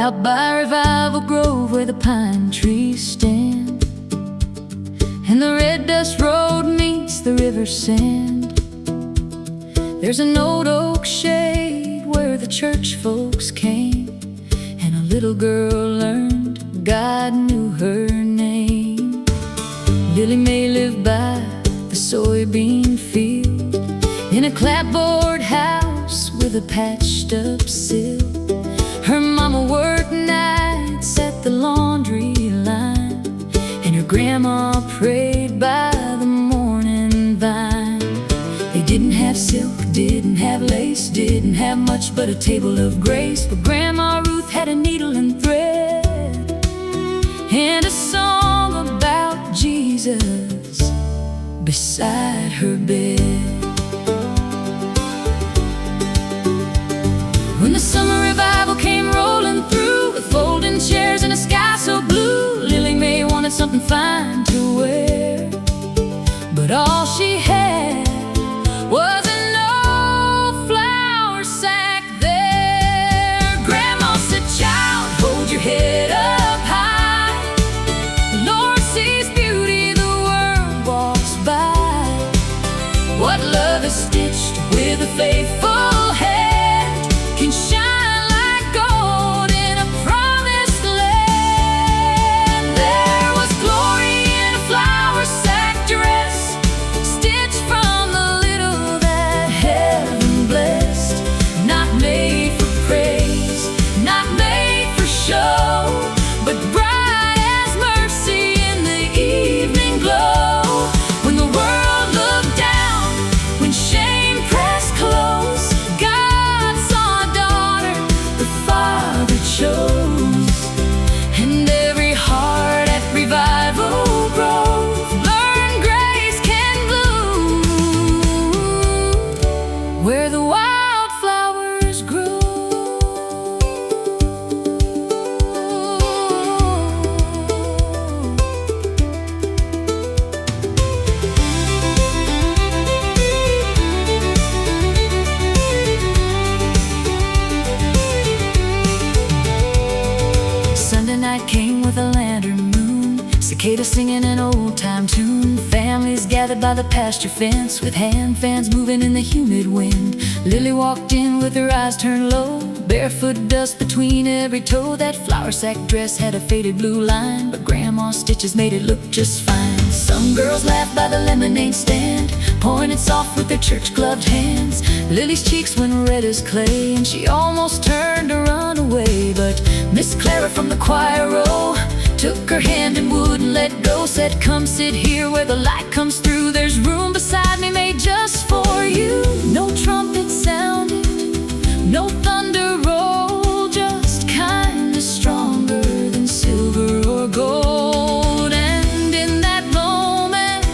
out by Revival Grove where the pine trees stand, and the red dust road meets the river sand. There's an old oak shade where the church folks came, and a little girl learned God knew her name. Lily May lived by the soybean field in a clapboard house with a patched up sill. Her mama worked nights at the laundry line, and her grandma prayed by the morning vine. They didn't have silk, didn't have lace, didn't have much but a table of grace. But Grandma Ruth had a needle and thread, and a song about Jesus beside her bed. When the summer revival came rolling through, with folding chairs and a sky so blue, Lily May wanted something fine to wear, but all she had was an old flour sack there. Grandma said, "Child, hold your head up high. The Lord sees beauty, the world walks by. What love is stitched with a faithful hand can shine like gold in a promised land." There was glory in a flour sack dress, stitched from the little that heaven blessed. Not made for praise, not made for show, but bright as mercy in the evening glow. When the world looked down, when shame pressed close, God saw a daughter the Father chose. And every heart at Revival Grove learned grace can bloom where the wildflowers grow. Sunday night came with a lantern moon, cicadas singing an old-time tune. Families gathered by the pasture fence, with hand fans moving in the humid wind. Lily walked in with her eyes turned low, barefoot dust between every toe. That flour sack dress had a faded blue line, but Grandma's stitches made it look just fine. Some girls laughed by the lemonade stand, pointed soft with their church-gloved hands. Lily's cheeks went red as clay, and she almost turned to run away. But Miss Clara from the choir row took her hand and wouldn't let go. Said, "Come sit here where the light comes through. There's room beside me made just for you." No trumpet sounded, no thunder rolled, just kinda stronger than silver or gold. And in that moment,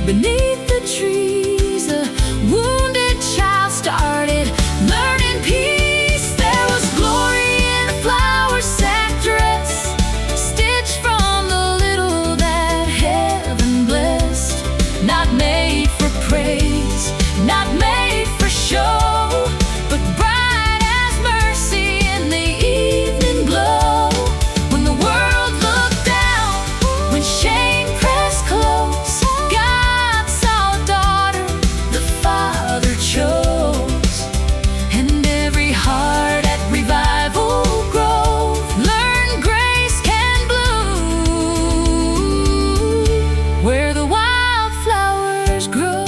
beneath the trees, a wounded child started learning peace. There was glory in a flour sack dress, stitched from the little that heaven blessed. Not made for praise, not made for show, but bright as mercy in the evening glow. When the world looked down, when shame pressed close, God saw a daughter the Father chose. And every heart at Revival Grove learned grace can bloom where the wildflowers grow.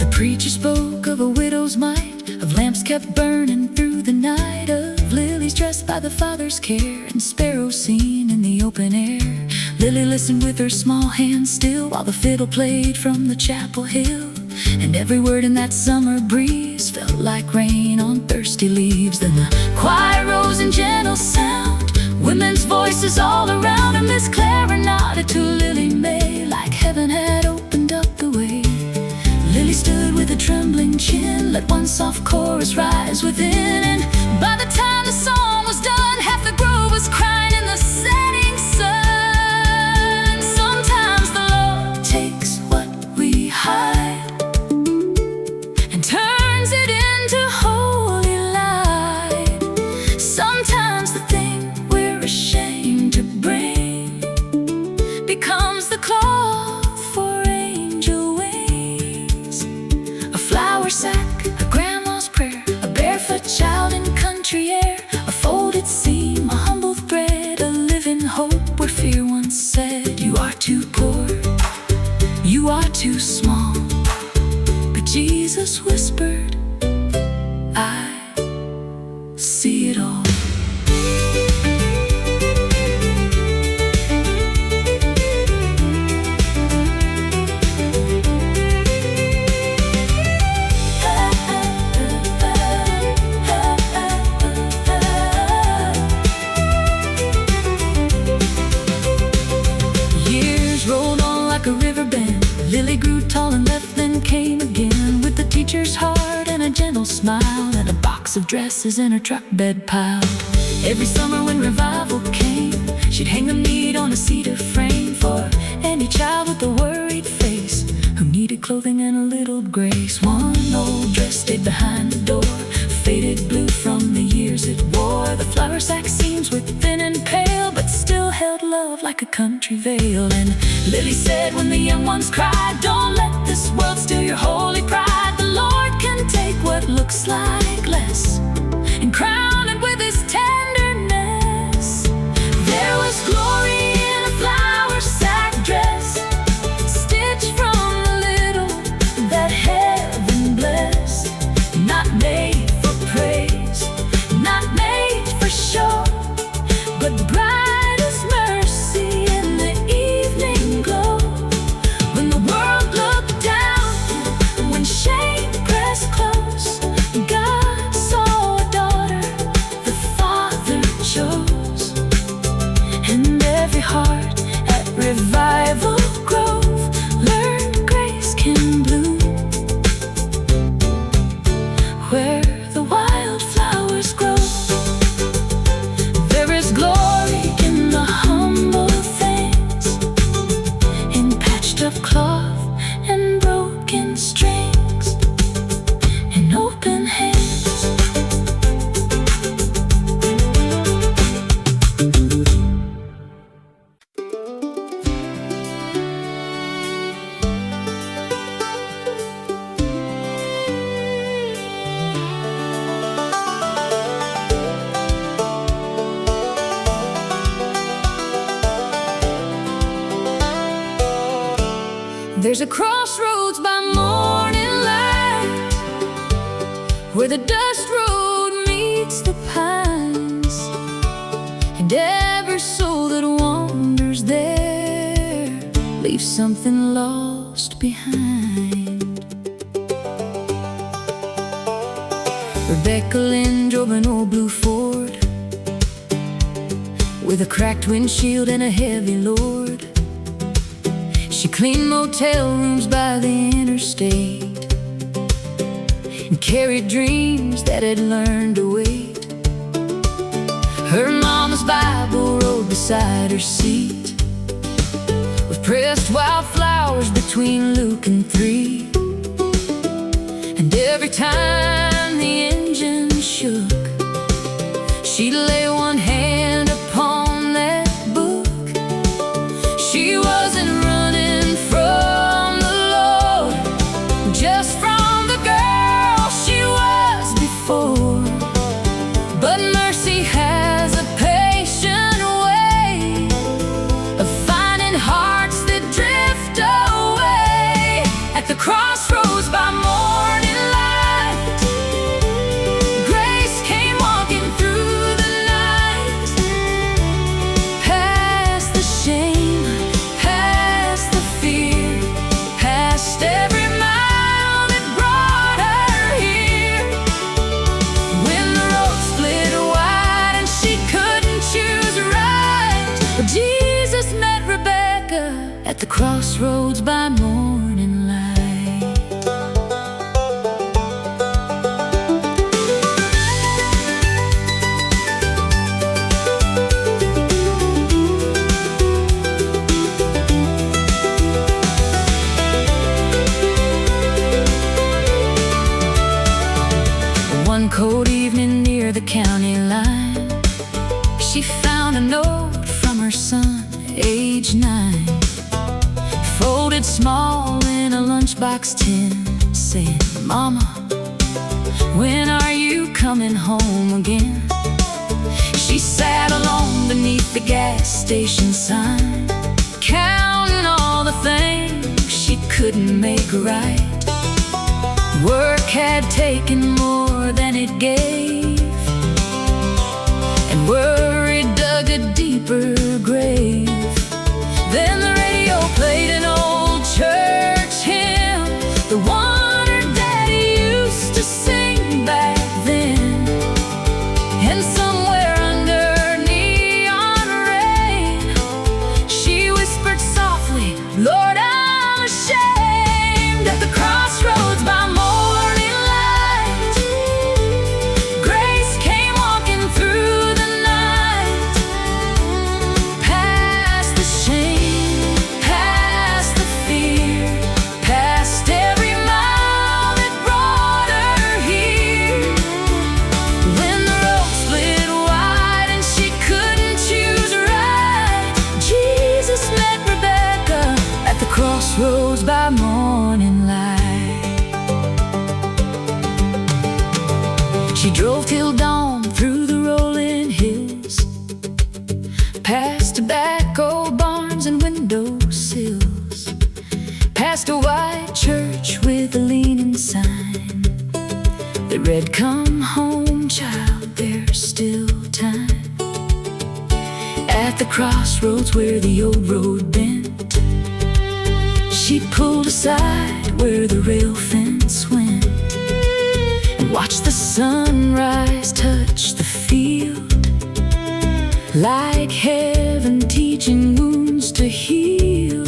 The preacher spoke of a widow's mite, of lamps kept burning through the night, of lilies dressed by the Father's care, and sparrows seen in the open air. Lily listened with her small hands still, while the fiddle played from the chapel hill. And every word in that summer breeze felt like rain on thirsty leaves. Then the choir rose in gentle sound, women's voices all around, and Miss Clara nodded to Lily May like heaven had opened up the way. Lily stood with a trembling chin, let one soft chorus rise within, and by the time the song was done, half the grove was crying in the setting sun. Sometimes the Lord takes what we hide and turns it into holy too small. But Jesus whispered, I see it all. A river bend, Lily grew tall and left, then came again, with the teacher's heart and a gentle smile, and a box of dresses in her truck bed piled. Every summer when revival came, she'd hang them neat on a cedar frame for any child with a worried face who needed clothing and a little grace. One old dress stayed behind the door, faded blue from the years it wore. The flour sack seams were thin and pale, but still held love like a country veil. And Lily said when the young ones cried, don't let this world steal your holy pride. The Lord can take what looks like less and crown it with his tenderness. There was glory in a flour sack dress, stitched from the little that heaven blessed. Not made for praise, not made for show, but bright as mercy in the evening glow. When the world looked down, when shame pressed close, God saw a daughter the Father chose. And every heart at Revival Grove learned grace can bloom where the wildflowers grow. There is glory in the humble things, in patched up cloth and broken strings, in open hands. There's a crossroads by morning light, where the dust road meets the pines, and every soul that wanders there leaves something lost behind. Rebecca Lynn drove an old blue Ford with a cracked windshield and a heavy load. She cleaned motel rooms by the interstate and carried dreams that had learned to wait. Her mama's Bible rode beside her seat, with pressed wildflowers between Luke and 3. And every time the engine shook, she'd lay one hand upon that book. She wasn't running from the Lord, just from the girl she was before. But mercy has a patient way of finding hearts that drift away. At the crossroads by morning light, grace came walking through the night, past the shame, past the fear, past every mile that brought her here. When the road split wide and she couldn't choose right, but Jesus met Rebecca at the crossroads by morning light. One cold evening near the county line, she found a note from her son, age 9, folded small in a lunchbox tin, saying, Mama, when are you coming home again? She sat alone beneath the gas station sign, counting all the things she couldn't make right. Work had taken more than it gave, and worry dug a deeper grave. Then the radio played an old church hymn, the one her daddy used to sing back then. And somewhere under neon rain, she whispered softly, "Lord, I'm ashamed." At the crossroads by morning light, Grace came walking through the night, past the shame, past the fear, past every mile that brought her here. When the road split wide and she couldn't choose right, Jesus met Rebecca at the crossroads by morning light. She drove till dawn through the rolling hills, past tobacco barns and windowsills, past a white church with a leaning sign that read, "Come home, child, there's still time." At the crossroads where the old road bent, she pulled aside where the rail fence went, and watched the sunrise touch the field, like heaven teaching wounds to heal.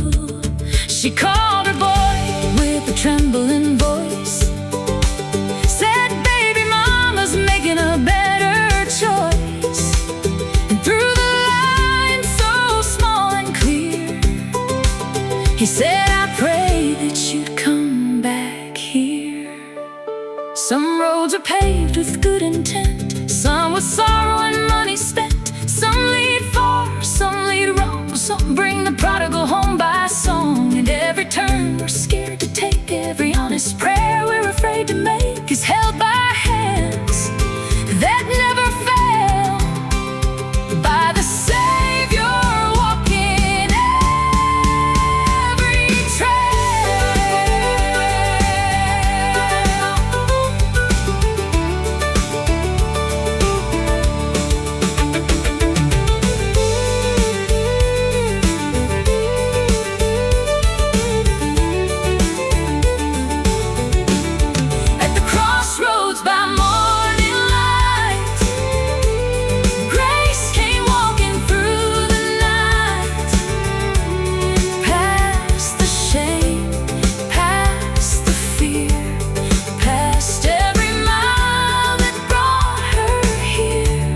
She called her boy with a trembling voice, said, "Baby, mama's making a better choice." And through the line so small and clear, he said, "I pray that you'd come back here." Some roads are paved with good intent, some with sorrow and money spent. Some lead far, some lead wrong, some bring the prodigal home by song. And every turn we're scared to take, every honest prayer we're afraid to make, is held by hands that never fail, by the Savior walking every trail. At the crossroads by morning light, Grace came walking through the night, past the shame, past the fear, past every mile that brought her here.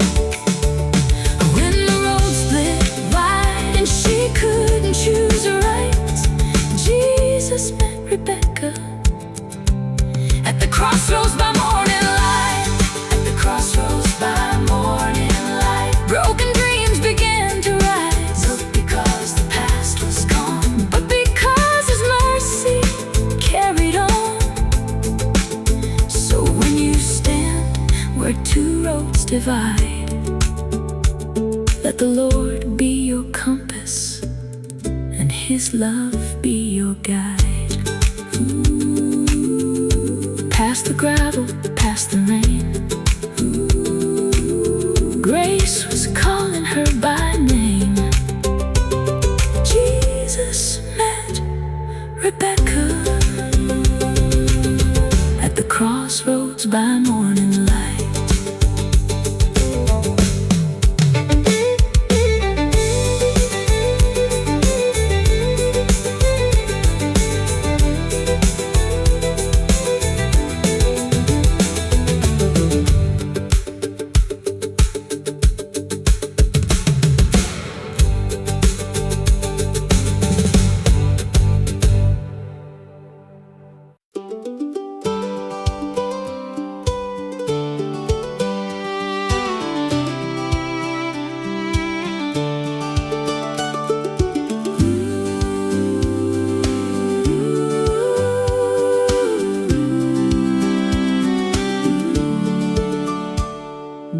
When the road split wide and she couldn't choose right, Jesus met Rebecca at the crossroads by morning light. At the crossroads by morning light, broken dreams began to rise, not because the past was gone, but because His mercy carried on. So when you stand where two roads divide, let the Lord be your compass and His love be your guide. Past the gravel, past the rain, Grace was calling her by name. Jesus met Rebecca at the crossroads by morning light.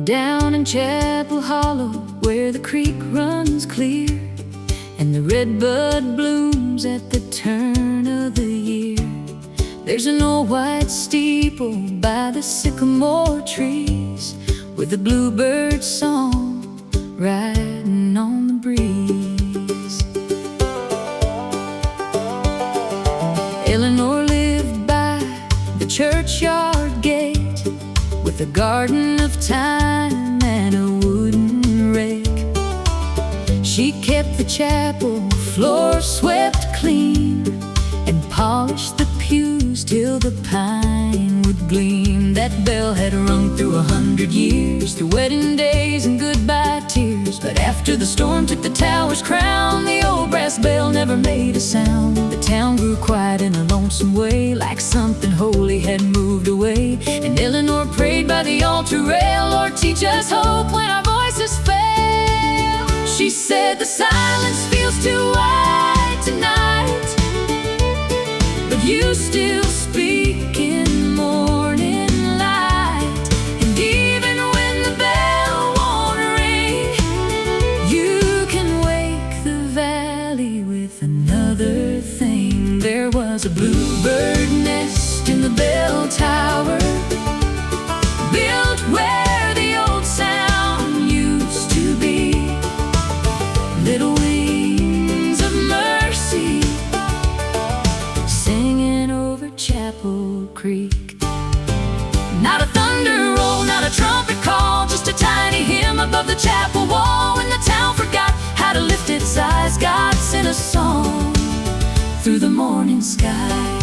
Down in Chapel Hollow, where the creek runs clear and the redbud blooms at the turn of the year, There's an old white steeple by the sycamore trees, with a bluebird song riding on the breeze. Eleanor lived by the churchyard gate, with a garden of thyme and a wooden rake. She kept the chapel floor swept clean, and polished the pews till the pine would gleam. That bell had rung through 100 years, through wedding days and goodbye tears. But after the storm took the tower's crown, the old brass bell never made a sound. The town grew quiet in a lonesome way, like something holy had moved away. And Eleanor prayed by the altar rail, Lord, teach us hope when our voices fail. She said, the silence feels too wide tonight, but you still speak in morning light. And even when the bell won't ring, you can wake the valley with another thing. There was a bluebird nest in the bell tower, built where the old sound used to be. Little wings of mercy singing over Chapel Creek. Not a thunder roll, not a trumpet call, just a tiny hymn above the chapel wall. When the town forgot how to lift its eyes, God sent a song through the morning sky.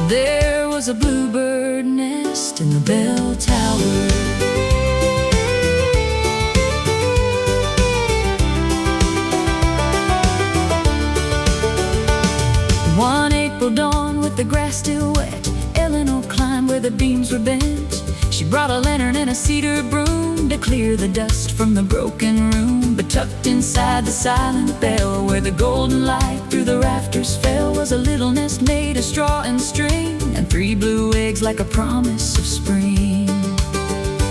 There was a bluebird nest in the bell tower. One April dawn, with the grass still wet, Eleanor climbed where the beams were bent. She brought a lantern and a cedar broom to clear the dust from the broken room. But tucked inside the silent bell, where the golden light through the rafters fell, was a little nest made of straw and string, and 3 blue eggs like a promise of spring.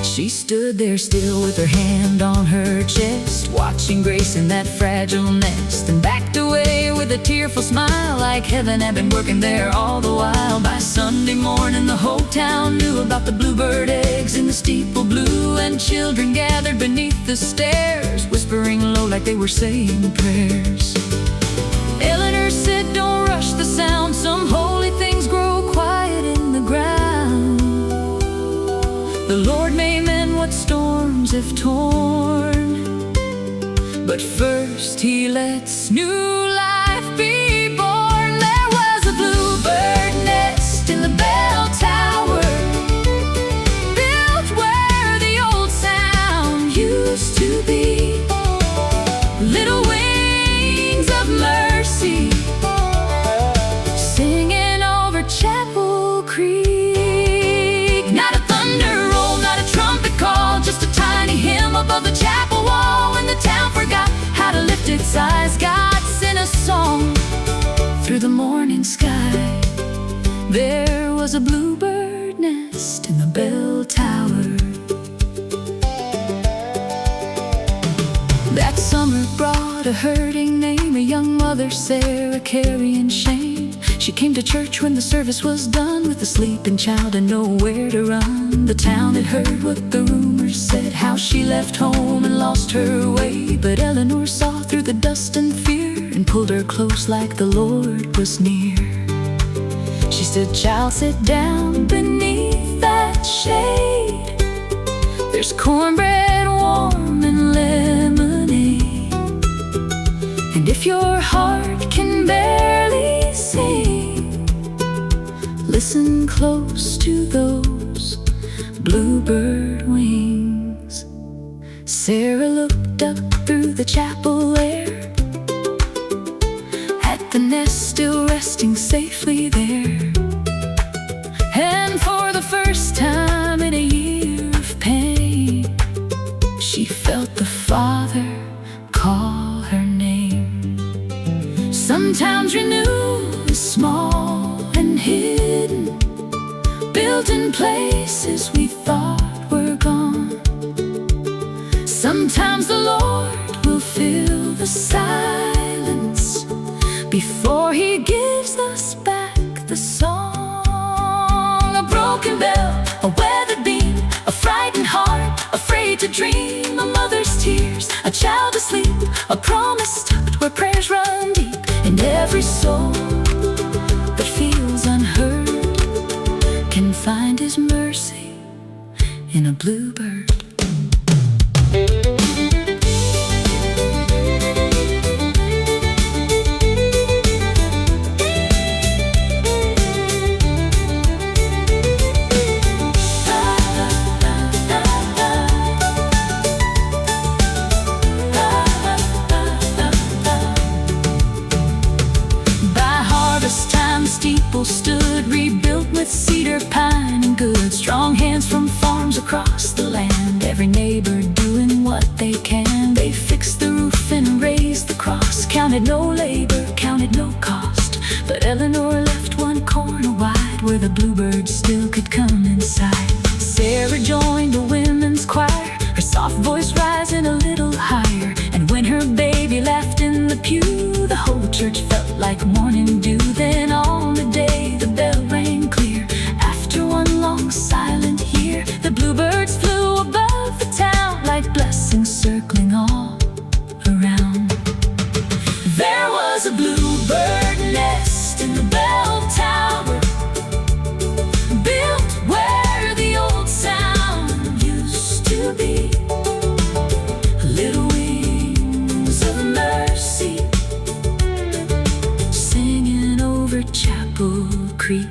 She stood there still with her hand on her chest, watching Grace in that fragile nest, and backed away with a tearful smile, like heaven had been working there all the while. By Sunday morning the whole town knew about the bluebird eggs in the steeple blue, and children gathered beneath the stairs, whispering low like they were saying prayers. Eleanor said, don't rush the sound, some holy things grow quiet in the ground. The Lord may mend what storms have torn, but first He lets new life be born. There was a bluebird nest in the bell tower, built where the old sound used to be. Little wings of mercy singing over Chapel Creek. Not a thunder roll, not a trumpet call, just a tiny hymn above the chapel wall. When the town forgot how to lift its eyes, God sent a song through the morning sky. There was a bluebird nest in the bell tower. That summer brought a hurting name, a young mother, Sarah, carrying shame. She came to church when the service was done, with a sleeping child and nowhere to run. The town had heard what the rumors said, how she left home and lost her way. But Eleanor saw through the dust and fear, and pulled her close like the Lord was near. She said, child, sit down beneath that shade. There's cornbread warm and lemonade. And if your heart can barely sing, listen close to those bluebird wings. Sarah looked up through the chapel air, at the nest still resting safely there. And for the first time in a year of pain, she felt the Father call her name. Sometimes renewal is small and hidden, built in places we thought were gone. Sometimes the Lord will fill the silence before He gives us back the song. broken bell, a weathered beam, a frightened heart, afraid to dream, a mother's tears, a child asleep, a promise stopped where prayers run deep, and every soul that feels unheard can find His mercy in a bluebird. Stood rebuilt with cedar, pine, and good. Strong hands from farms across the land, every neighbor doing what they can. They fixed the roof and raised the cross, counted no labor, counted no cost. But Eleanor left one corner wide where the bluebird still could come inside. Sarah joined the women's choir, her soft voice rising a little higher. And when her baby laughed in the pew, the whole church felt like morning dew. Then on the day the bell rang clear, after one long silent year, the bluebirds flew above the town like blessings circling all around. There was a bluebird nest in the bell tower, built where the old sound used to be. Little wings of mercy singing over Chapel Creek.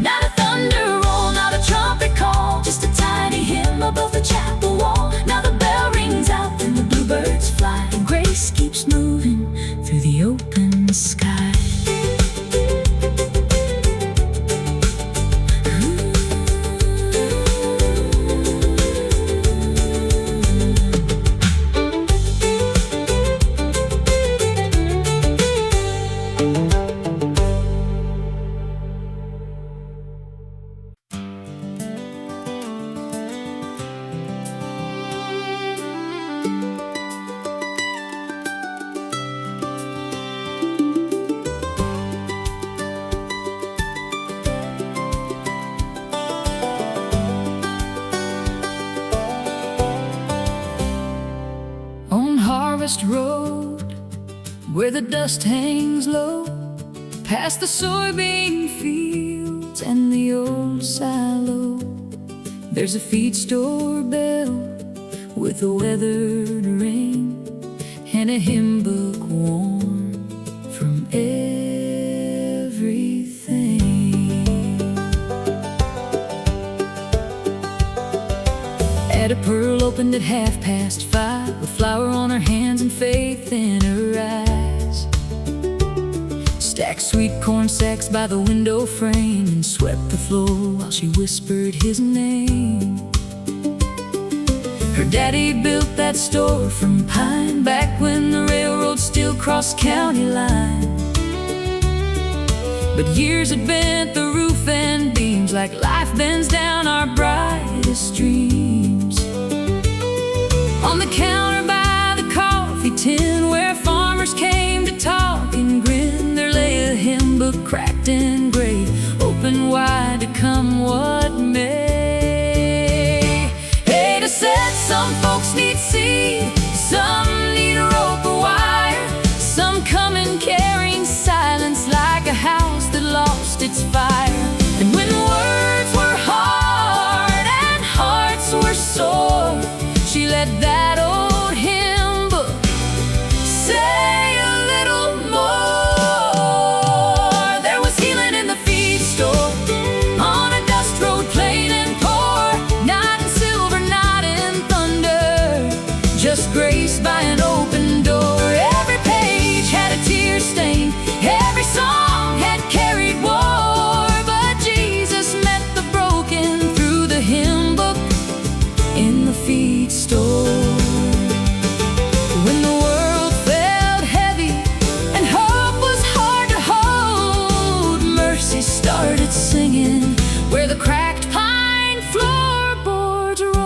Not a thunder roll, not a trumpet call, just a tiny hymn above the chapel wall. Now the bell rings out and the bluebirds fly, and grace keeps moving through the open sky. Road, where the dust hangs low, past the soybean fields and the old silo, there's a feed store bell with a weathered ring and a hymn book worn from everything. At a pearl opened at 5:30, with flour on her hands and faith in her eyes. Stacked sweet corn sacks by the window frame and swept the floor while she whispered his name. Her daddy built that store from pine back when the railroad still crossed county line. But years had bent the roof and beams like life bends down our brightest dreams. On the counter by the coffee tin, where farmers came to talk and grin, there lay a hymn book cracked and gray, open wide to come what may. Ada said some folks need seed, some need a rope or wire, some coming carrying silence like a house that lost its fire. And when words were hard and hearts were sore, she let that old hymn book say a little more. There was healing in the feed store, on a dust road plain and poor, not in silver, not in thunder, just grace by an open door. Every page had a tear stain, every song had carried war, but Jesus met the broken through the hymn book in the feed store. When the world felt heavy and hope was hard to hold, mercy started singing where the cracked pine floorboards roll.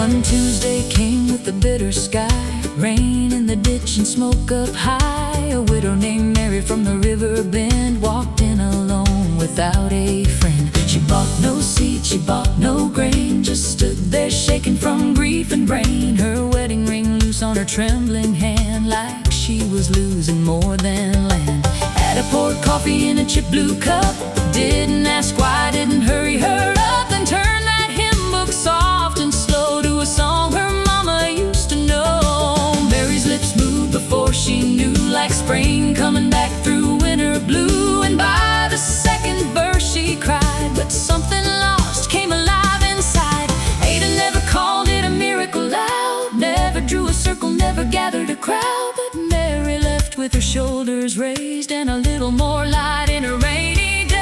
One Tuesday came with a bitter sky, rain in the ditch and smoke up high. A widow named Mary from the river bend walked in alone without a friend. She bought no seed, she bought no grain, just stood there shaking from grief and brain. Her wedding ring loose on her trembling hand, like she was losing more than land. Had a poured coffee in a chip blue cup, didn't ask why, didn't hurry her up, then turned that hymn book soft and slow to a song her mama used to know. Mary's lips moved before she knew, like spring coming back through winter blue. And by the second verse she cried, but something lost came alive inside. Ada never called it a miracle loud, never drew a circle, never gathered a crowd, but Mary left with her shoulders raised and a little more light in her rainy days.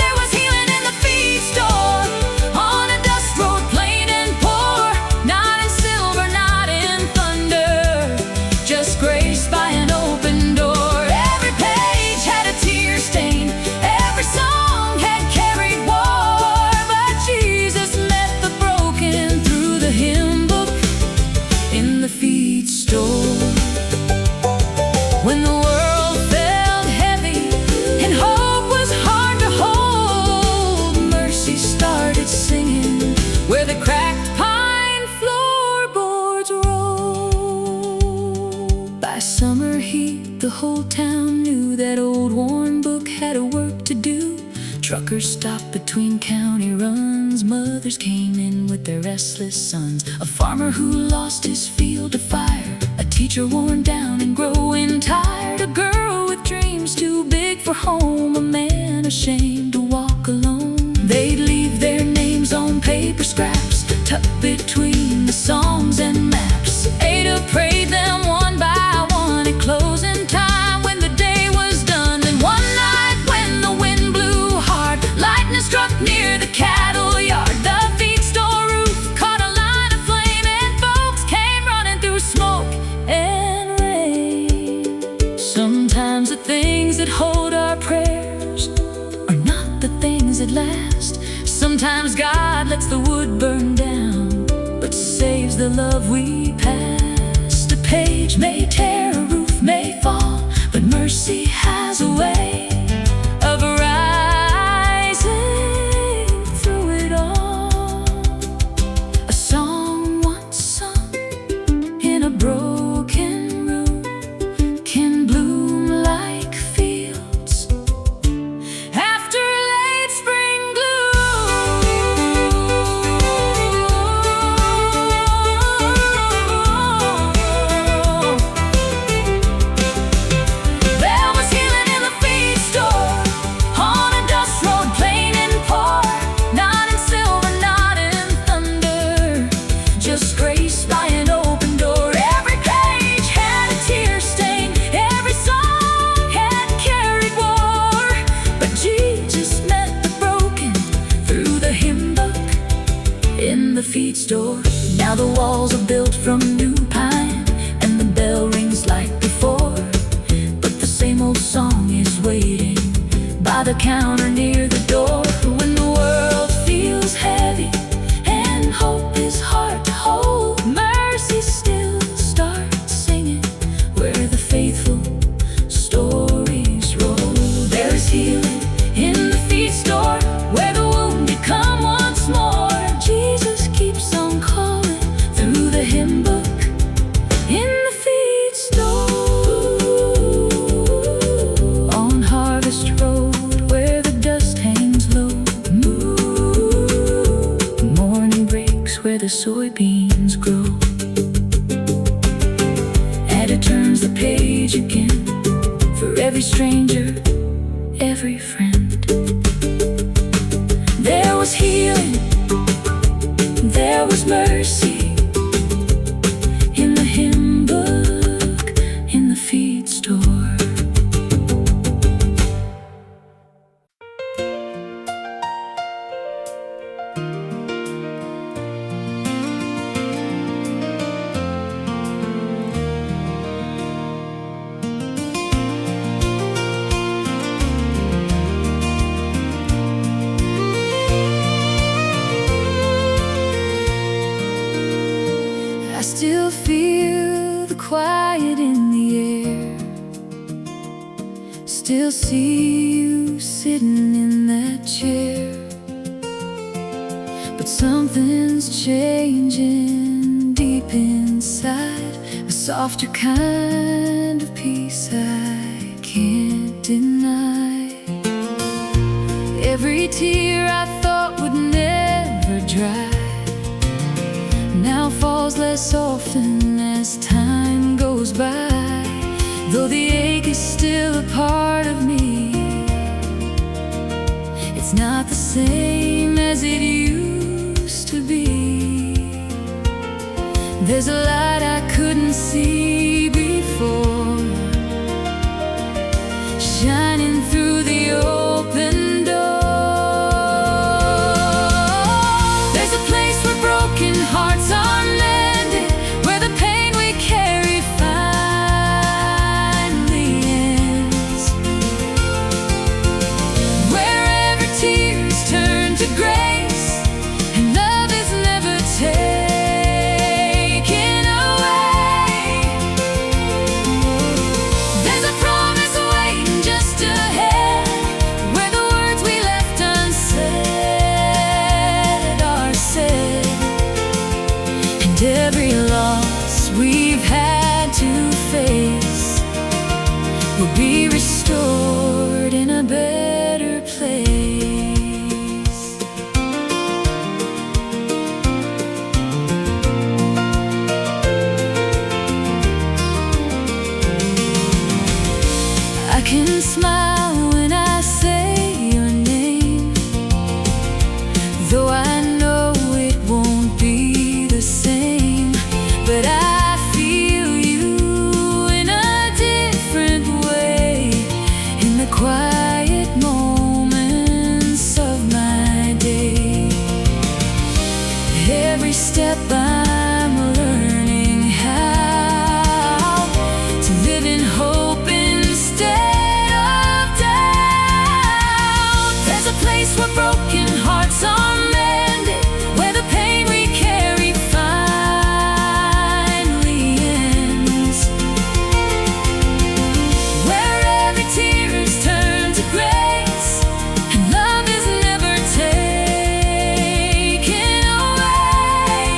There was healing in the feed store, on a dust road plain and poor, not in silver, not in thunder, just grace by an open door. Every page had a tear stain, every song had carried war, but Jesus met the broken through the hymn book in the feed store. When the world felt heavy and hope was hard to hold, mercy started singing where the cracked pine floorboards rolled. By summer heat, the whole town knew that old worn book had a work to do. Truckers stopped between county runs, mothers came in with their restless sons. A farmer who lost his field to fire, a teacher worn down and growing tired, a girl with dreams too big for home, a man ashamed to walk alone. They'd leave their names on paper scraps, tucked between the songs and maps. Ada prayed them one by one at closing time when the day was done. And one night when the wind blew hard, lightning struck near the cattle yard. The feed store roof caught a line of flame and folks came running through smoke and rain. Sometimes the things that hold our prayers are not the things that last. Sometimes God lets the wood burn down, but saves the love we passed. A page may tear, a roof may fall, but mercy has a way of rising through it all. A song once sung in a broken room can bloom like fields after a late spring gloom. There was healing in the feed store, on a dust road plain and poor, not in silver, not in thunder, just grace by an open door. Every page had a tear stain, every song had carried war, but Jesus met the broken through the hymn book in the feed store. Now the walls are built from new pine and the bell rings like before, but the same old song is waiting by the counter near the door. When the world feels heavy and hope is hard to hold, mercy still starts singing where the faithful stories roll. There is healing in the feed store where the wounded come once more. Jesus keeps on calling through the hymn book in the feed store. On Harvest Road where the dust hangs low, morning breaks where the soybeans grow. And it turns the page again for every stranger, every friend. There was healing, there was mercy in the hymn book in the feed store. quiet in the air. Still see you sitting in that chair. But something's changing deep inside, a softer kind of peace I can't deny. Every tear I thought would never dry now falls less often as time goes by. Though the ache is still a part of me, it's not the same as it used to be. There's a light I couldn't see before, shining through the open door. There's a place where broken hearts are mended, where the pain we carry finally ends, wherever tears turn to grace and love is never taken away. There's a promise waiting just ahead, where the words we left unsaid are said, and every loss we've had to face will be restored in a better place. I can smile when I say your name, though I know it won't be the same. But I feel you in a different way, in the quiet moments of my day. Every step I'm learning how to live in hope instead of doubt. There's a place where broken hearts are mended, where the pain we carry finally ends, where every tear is turned to grace and love is never taken away.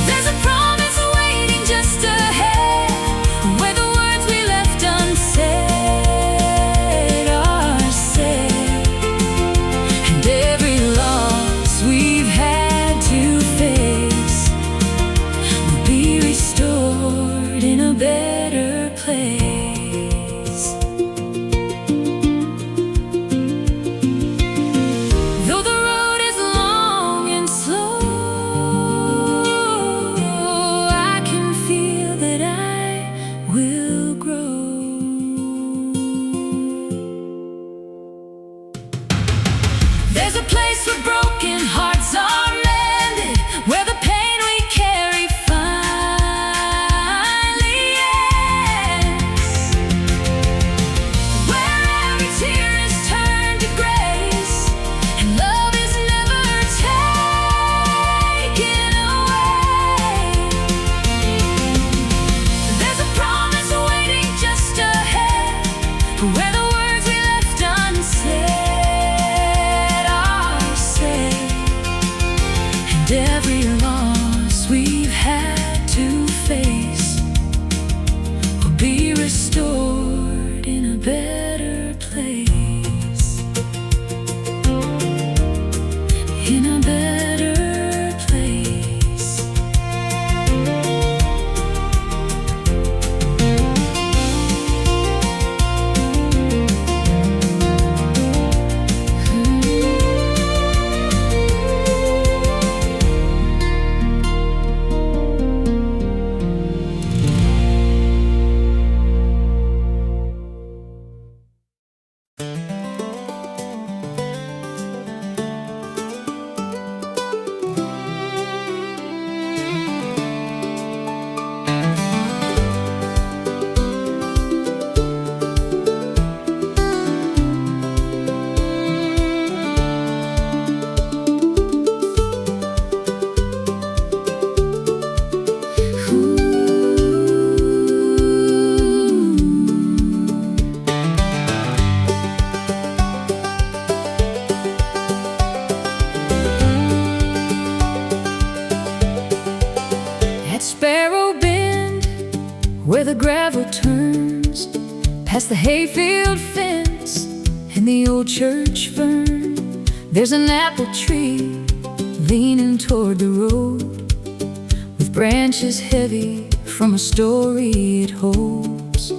There's a promise waiting just ahead, where the words we left unsaid are said, and every loss we've had to face will be restored in a better place. Though the road is long and slow, I can feel that I will grow. There's a place where broken hearts are mended, where the pain we carry finally ends, where every tear is turned to grace and love is never taken away. There's a promise waiting just ahead, where the words we left unsaid are said, and every loss we've had to face will be restored in a better place, in a better place. the gravel turns, past the hayfield fence and the old church fern, there's an apple tree leaning toward the road, with branches heavy from a story it holds.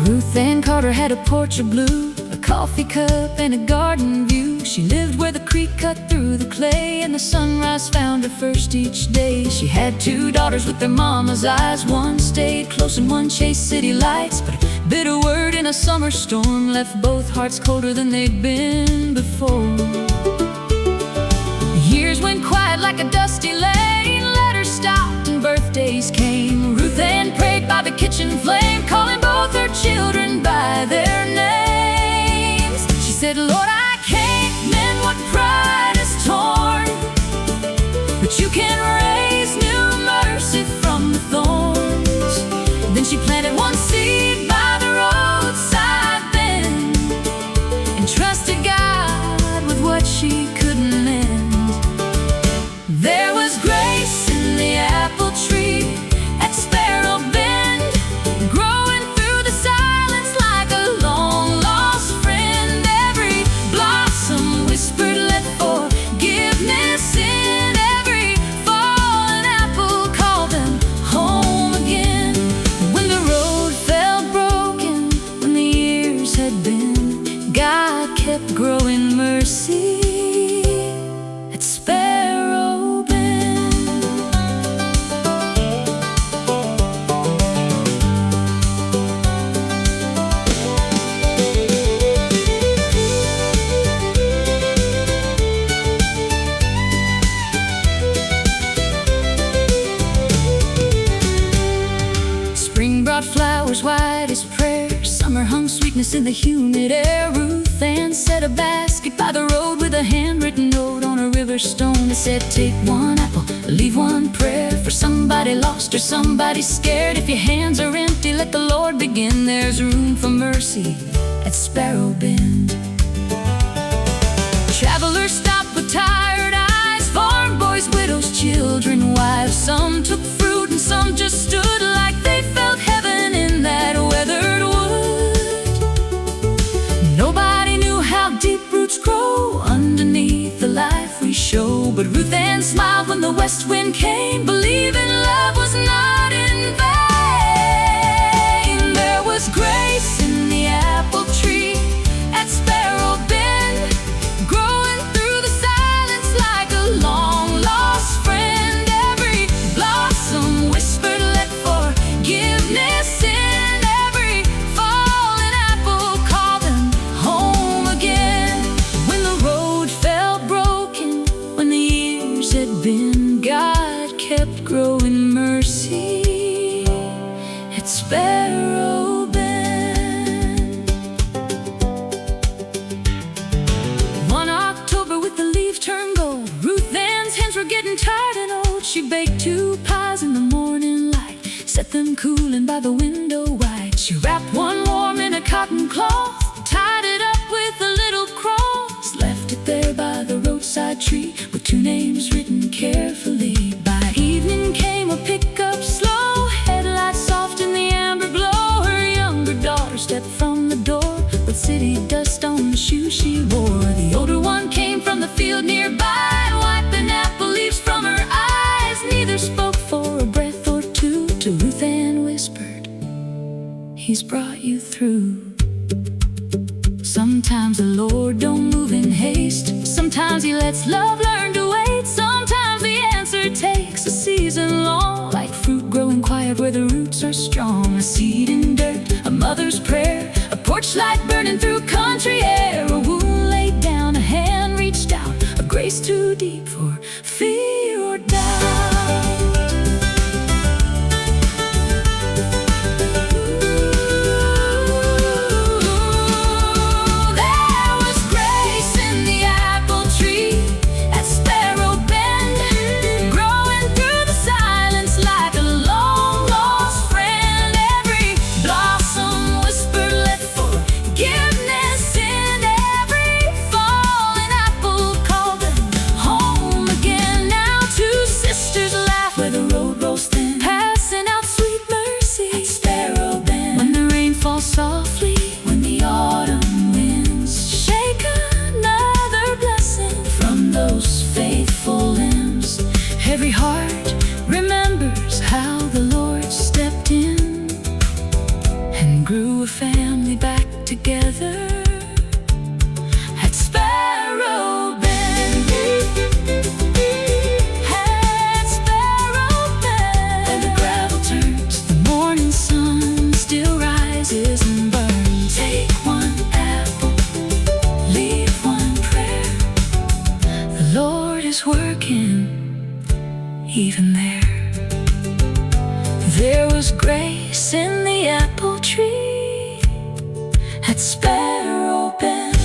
Ruth Ann Carter had a porch of blue, a coffee cup and a garden view. She lived where the creek cut through the clay, and the sunrise found her first each day. She had 2 daughters with their mama's eyes. One stayed close and one chased city lights, but a bitter word in a summer storm left both hearts colder than they'd been before. Years went quiet like a dusty lane, letters stopped and birthdays came. Ruth Ann prayed by the kitchen flame, calling both her children by their names. She said, Lord, I can't mend what pride has torn, but you can raise new mercy from the thorns. Then she planted one seed by the roadside bend, and trusted God with what she couldn't lend. There was grace in the apple tree at Sparrow Bend, growing through the silence like a long-lost friend. Every blossom whispered, let forgiveness in. Every fallen apple called them home again. When the road felt broken, when the years had been, God kept growing mercy at Sparrow Bend. Spring brought flowers white as prayer, summer hung sweetness in the humid air. Ruth Ann set a basket by the road with a handwritten note on a river stone that said, take one apple, leave one prayer, for somebody lost or somebody scared. If your hands are empty, let the Lord begin. There's room for mercy at Sparrow Bend. Travelers stopped with tired eyes, farm boys, widows, children, wives. Some took fruit and some just stood like they felt heaven in that weathered wood. Nobody knew how deep roots grow underneath the life we show, but Ruth Ann smiled when the west wind came, believing love was not in vain. There was grace in the apple tree at Sparrow Bend, growing through the silence like a long-lost friend. Every blossom whispered, let forgiveness in. Every fallen apple called them home again. When the road felt broken, when the years had been, God kept growing mercy at Sparrow Bend. One October with the leaves turned gold, Ruth Ann's hands were getting tired and old. She baked 2 pies in the morning light, set them cooling by the window wide. She wrapped one warm in a cotton cloth, tied it up with a little cross, left it there by the roadside tree with 2 names written carefully. By evening came a pickup slow, headlights soft in the amber glow. Her younger daughter stepped from the door with city dust on the shoes she wore. The older one came from the field nearby, wiping apple leaves from her eyes. Neither spoke for a breath or two till Ruth Ann whispered, He's brought you through. Sometimes the Lord don't move in haste, sometimes He lets love learn to wait. Sometimes the answer takes a season long, like fruit growing quiet where the roots are strong. A seed in dirt, a mother's prayer, a porch light burning through country air. A wound laid down, a hand reached out, a grace too deep for fear or doubt. Again. Lord is working even there. There was grace in the apple tree at Sparrow Bend.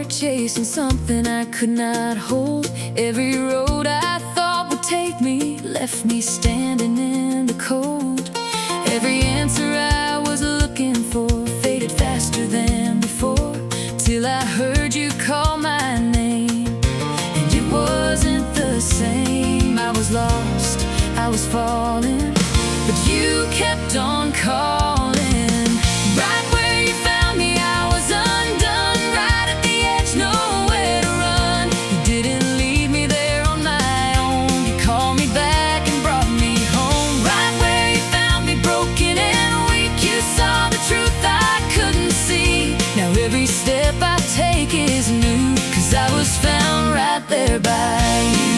Chasing something I could not hold. Every road I thought would take me left me standing in the cold. Every answer I was looking for faded faster than before, till I heard you call my name, and it wasn't the same. I was lost, I was falling, but you kept on calling. Right where you found me, I was undone, right at the edge, nowhere to run. You didn't leave me there on my own. You called me back and brought me home. Right where you found me, broken and weak, you saw the truth I couldn't see. Now every step I take is new, 'cause I was found right there by you.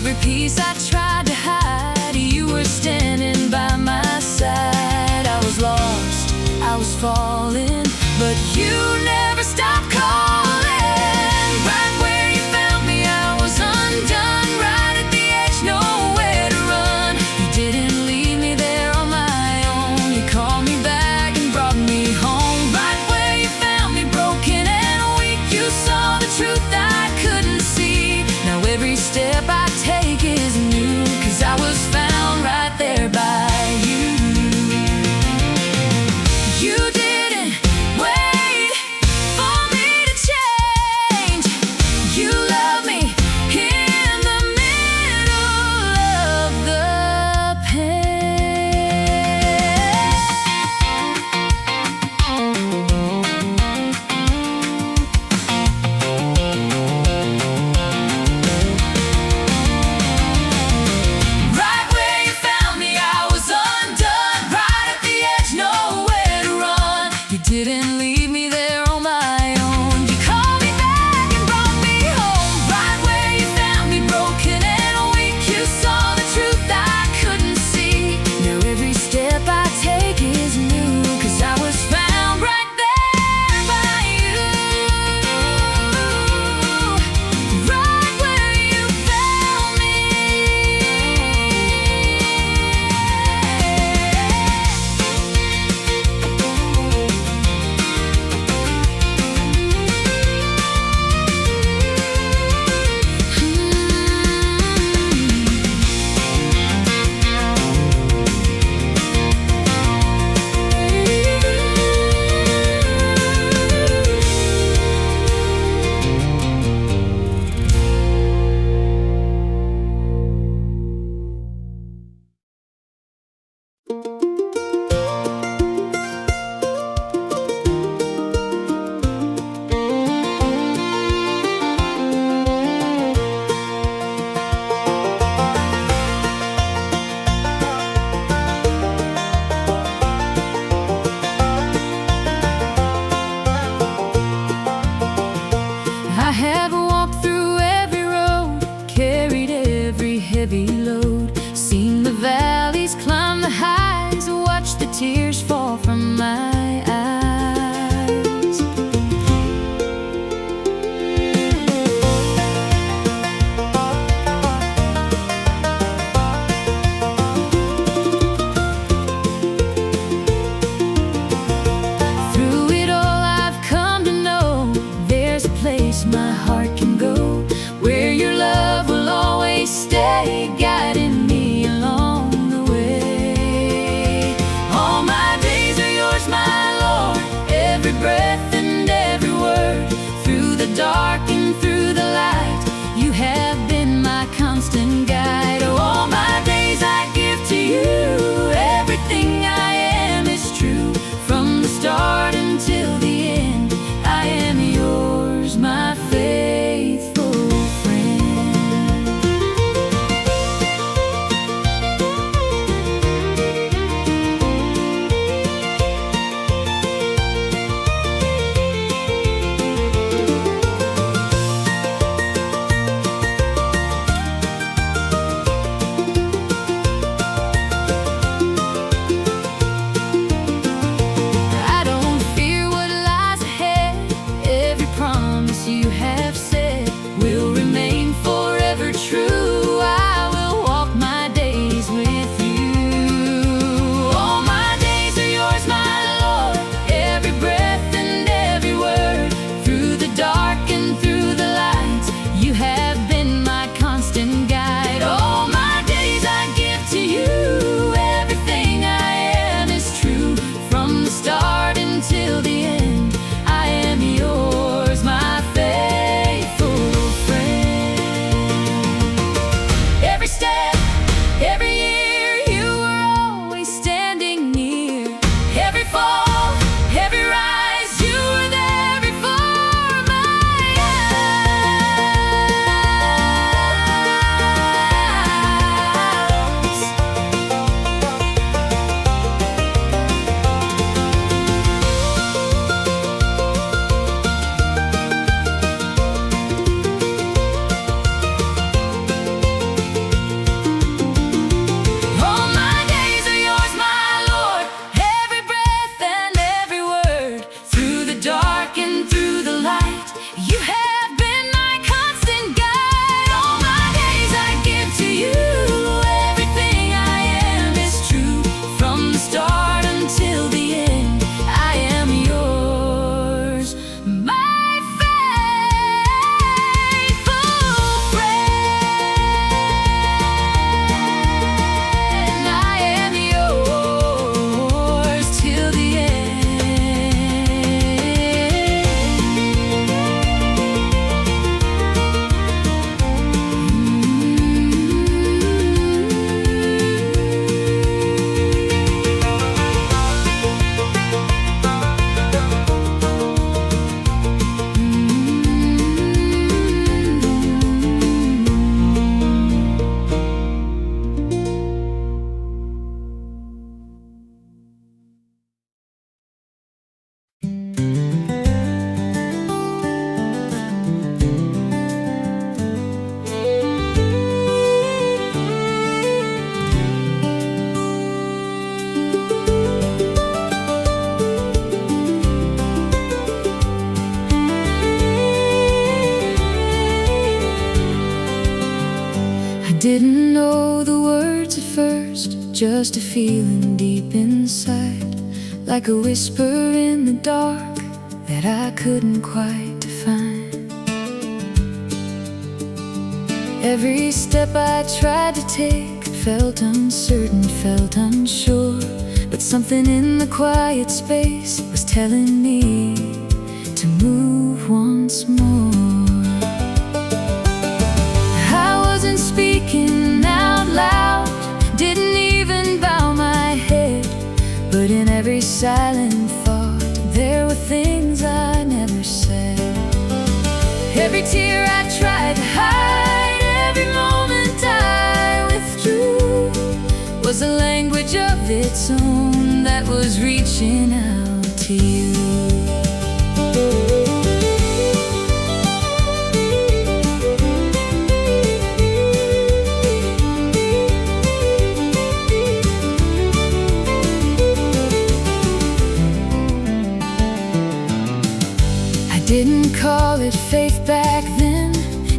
Every piece I tried to hide, you were standing by my side. I was lost, I was falling, but you never stopped calling. Right where you found me, I was undone, right at the edge, nowhere to run. You didn't leave me there on my own. You called me back and brought me home. Right where you found me, broken and weak, you saw the truth I couldn't see. Now every step I take is new, 'cause I was found right there by you. You didn't wait for me to change. You love me in the middle of the pain. place my heart can go, where your love will always stay, guiding me along the way. All my days are yours, my Lord, every breath and every word. Through the dark and through the light, you have been my constant guide. Oh, all my days I give to you, everything I am is true. From the start until the end, I am yours, my faithful friend. I don't fear what lies ahead. Every promise you have said will remain forever true. I will walk my days with you. All my days are yours, my Lord, every breath and every word. Through the dark and through the light, you have been my constant guide. All my days I give to you, everything I am is true. From the start until the end, I am yours, my faithful friend. Every step, every year, you were always standing near. Every fall, every rise, you were there before my eyes. All my days are yours, my Lord, every breath and every word. Through the dark and through the light, you have been my constant guide. All my days I give to you, everything I am is true. From the start until the end, I am yours, my faithful friend. I am yours till the end. I didn't know the words at first, just a feeling deep inside, like a whisper in the dark that I couldn't quite define. Every step I tried to take felt uncertain, felt unsure, but something in the quiet space was telling me to move once more. I wasn't speaking out loud, didn't even bow my head, but in every silent thought there were things I never said. Every tear I tried to hide, every moment I withdrew, was a language of its own that was reaching out to you. Didn't call it faith back then,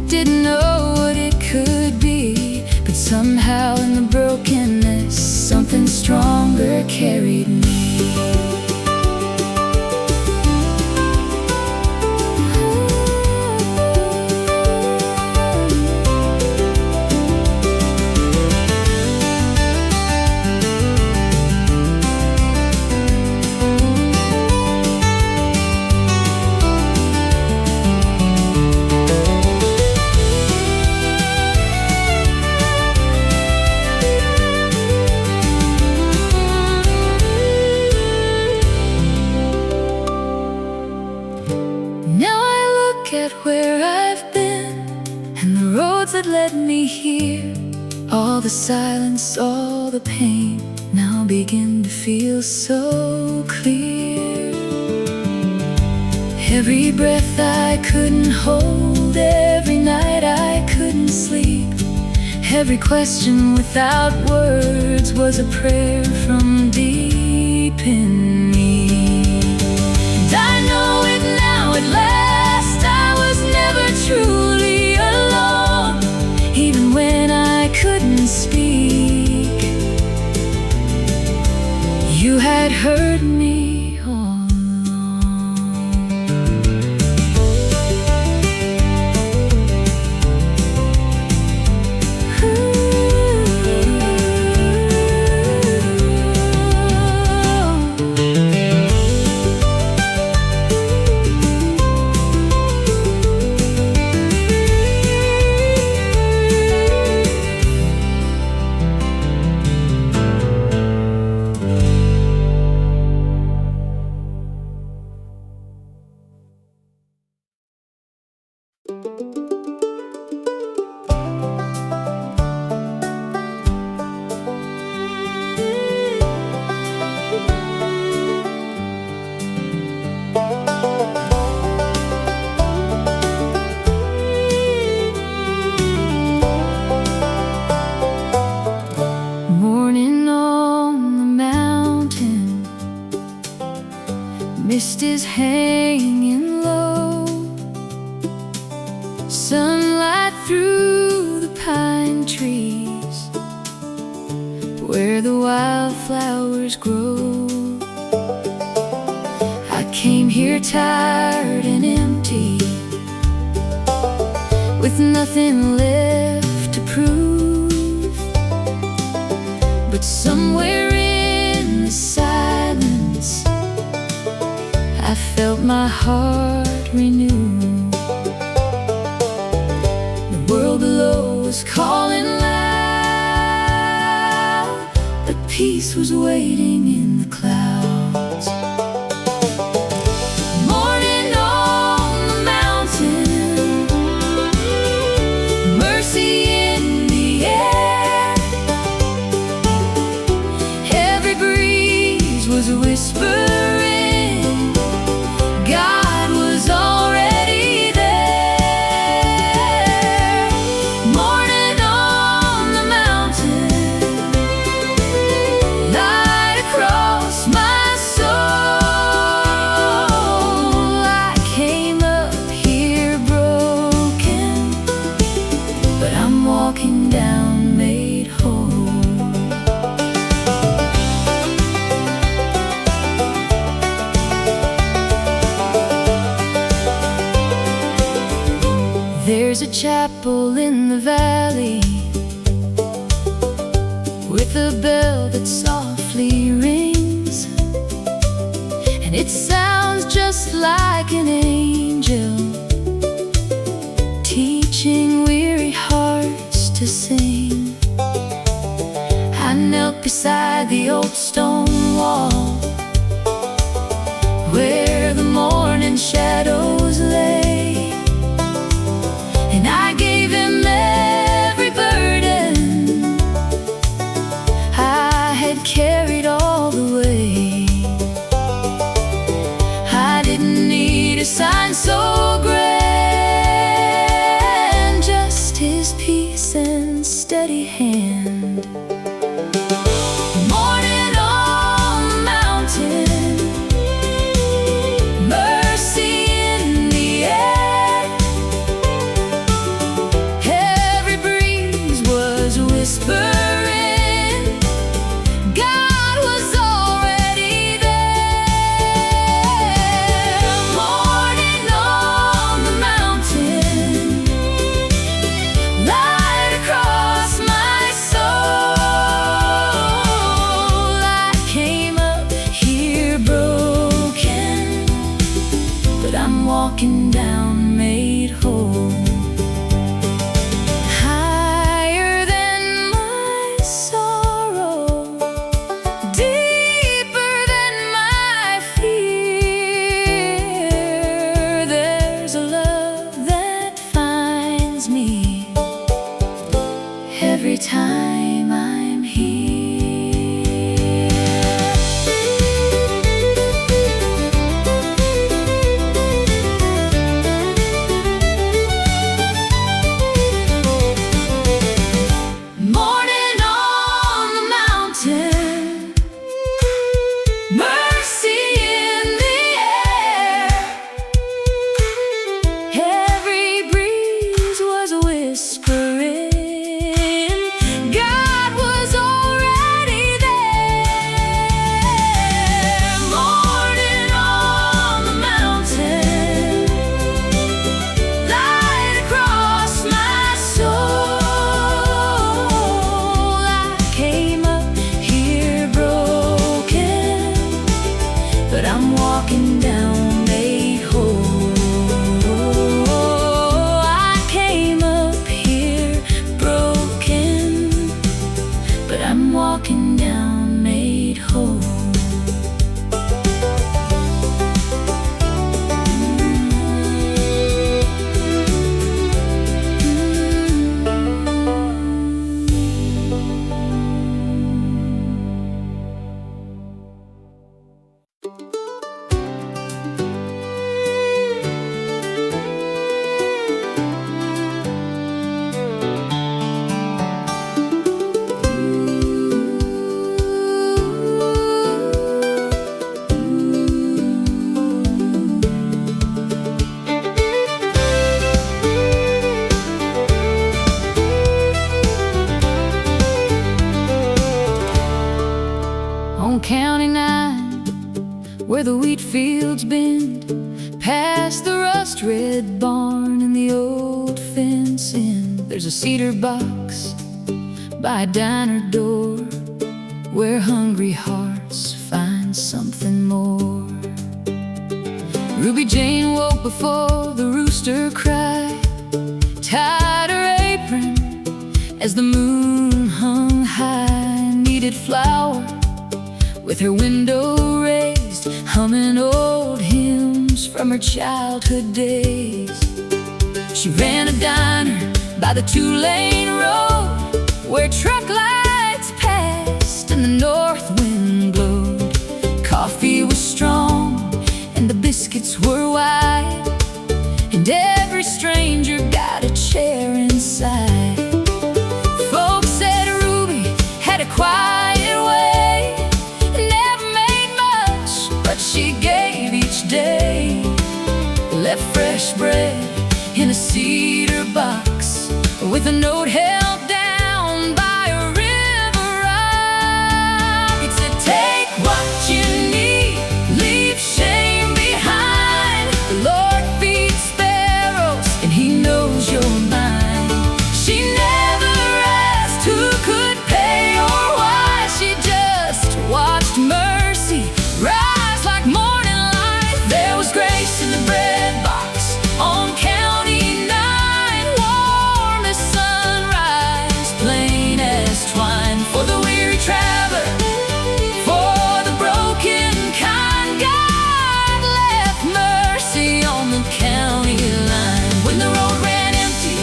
didn't know what it could be, but somehow in the brokenness, something stronger carried me. back at where I've been and the roads that led me here. All the silence, all the pain now begin to feel so clear. Every breath I couldn't hold, every night I couldn't sleep, every question without words was a prayer from deep in me. And I know it now at last, I was never truly alone. Even when I couldn't speak, you had heard me all along. Morning on the mountain, mist is hanging low, sunlight through the pine trees where the wildflowers grow. I came here tired and empty, with nothing left to prove. But somewhere in the silence, I felt my heart renew. The world below was calling loud, but peace was waiting in the clouds. Morning on the mountain, mercy in the air. Every breeze was whispering, God was already there. Morning on the mountain, light across my soul. I came up here broken, but I'm walking down made whole. There's a chapel in the valley with a bell that softly rings, and it sounds just like an angel teaching weary hearts to sing. I knelt beside the old stone wall where the morning shadows lay, and I gave him every burden I had carried all the way. I didn't need a sign so grand, just his peace and steady hand. Morning on time I'm here. Morning on the mountain, mercy in the air. Every breeze was whispering, God was already there. Morning on the mountain, light across my soul. I came up here broken, but I'm walking down made whole. I came up here broken, but I'm walking down made whole. On County 9, where the wheat fields bend, past the rust-red barn and the old fence in, there's a cedar box by a diner door, where hungry hearts find something more. Ruby Jane woke before the rooster cried, tied her apron as the moon hung high, kneaded flour with her window raised, humming old hymns from her childhood days. She ran a diner by the two-lane road, where truck lights passed and the north wind blowed. Coffee was strong and the biscuits were wide, and every stranger got a chair inside. Folks said Ruby had a quiet way, never made much, but she gave each day. Left fresh bread in a cedar box with a note held down by a river rock. It said, take what you need, leave shame behind. The Lord feeds sparrows and He knows you're mine. She never asked who could pay or why, she just watched mercy rise like morning light. There was grace in the bread box on County 9, warm as sunrise, plain as twine. For the weary traveler, for the broken kind, God left mercy on the county line. When the road ran empty,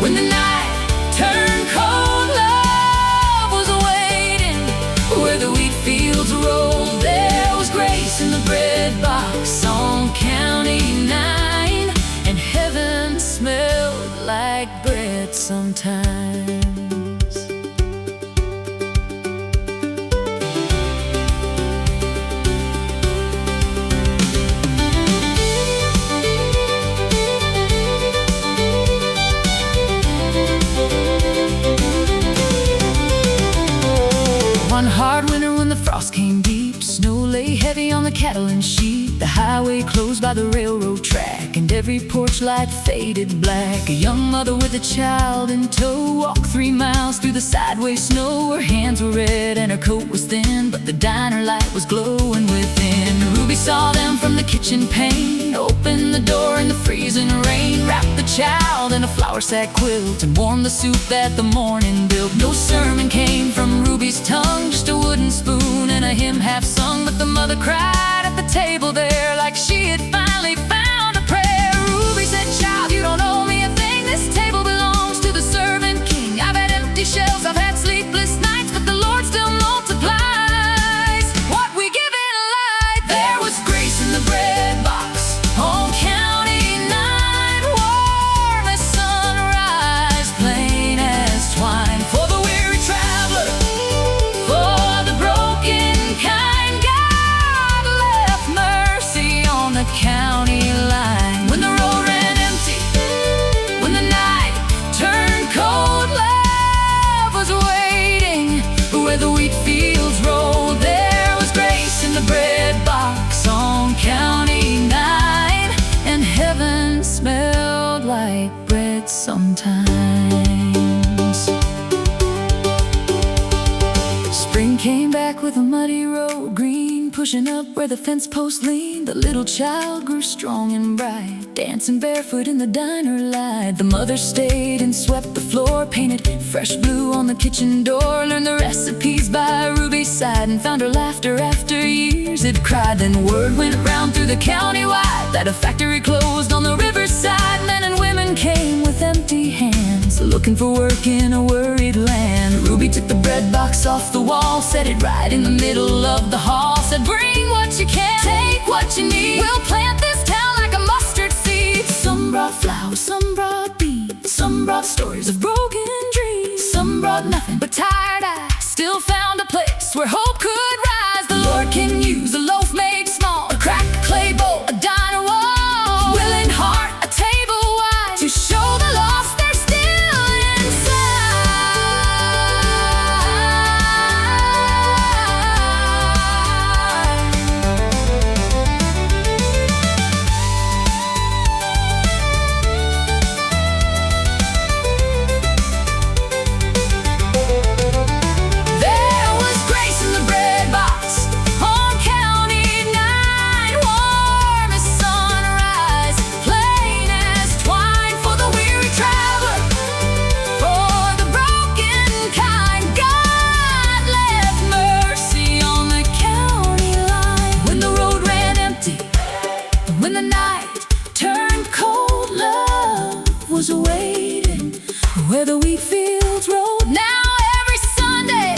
when the night turned cold, love was waiting where the wheat fields rolled. There was grace in the bread box on County 9, and heaven smelled like bread sometimes. One hard winter when the frost came deep, snow lay heavy on the cattle and sheep. The highway closed by the railroad track, and every porch light faded black. A young mother with a child in tow walked 3 miles through the sideways snow. Her hands were red and her coat was thin, but the diner light was glowing within. Ruby saw them from the kitchen pane, opened the door in the freezing rain, wrapped the child in a flour sack quilt, and warmed the soup that the morning built. No sermon came from Ruby's tongue, just a wooden spoon and a hymn half sung. But the mother cried at the table there like she had finally found a prayer. Ruby said, child, you don't owe me a thing. This table belongs to the servant king. I've had empty shelves white bread sometimes. Spring came back with a muddy road, green pushing up where the fence post leaned. The little child grew strong and bright, dancing barefoot in the diner light. The mother stayed and swept the floor, painted fresh blue on the kitchen door, learned the recipes by Ruby's side, and found her laughter after years had cried. Then word went round through the county wide that a factory closed on the riverside. Men and women came with empty hands, looking for work in a worried land. Ruby took the bread box off the wall, set it right in the middle of the hall, said, "Bring what you can, take what you need. We'll plant this town like a mustard seed." Some brought flowers, some brought beans, some brought stories of broken dreams, some brought nothing but tired eyes, still found a place where hope could rise. The Lord can use a loaf made small, a cracked clay bowl, a diner wall, willing heart, a table wide, to show the lost they're still was waiting where the wheat fields rolled. Now every Sunday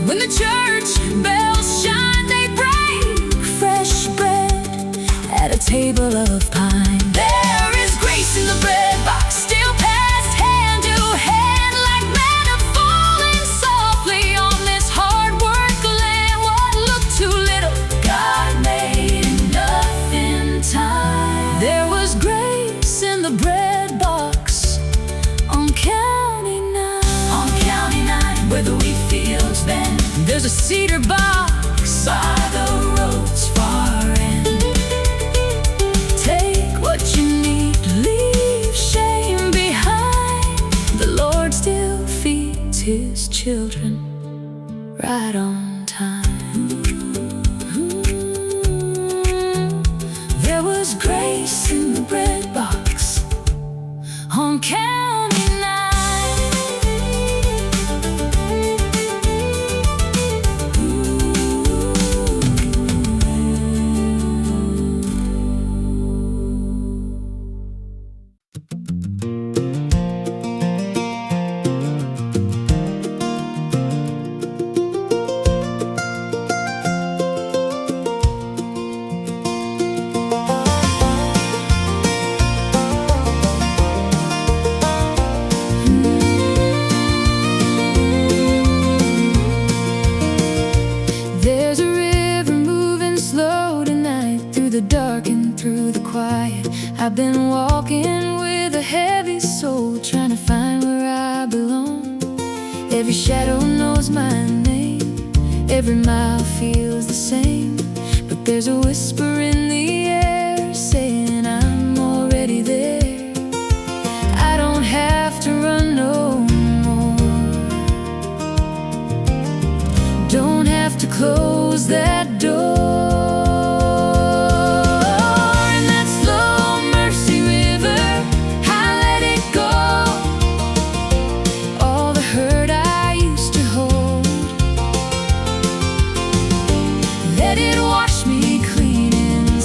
when the church bells shine, they break fresh bread at a table of pine. There is grace in the bread box, still passed hand to hand, like manna falling softly on this hard work land. What looked too little, God made enough in time. There was grace in the bread where the wheat fields bend. There's a cedar box by the road's far end. Take what you need, leave shame behind. The Lord still feeds His children right on time. There was grace in the bread box on County 9. I've been walking with a heavy soul, trying to find where I belong. Every shadow knows my name, every mile feels the same, but there's a whisper in the air saying I'm already there. I don't have to run no more, don't have to close that door. Let it wash me clean in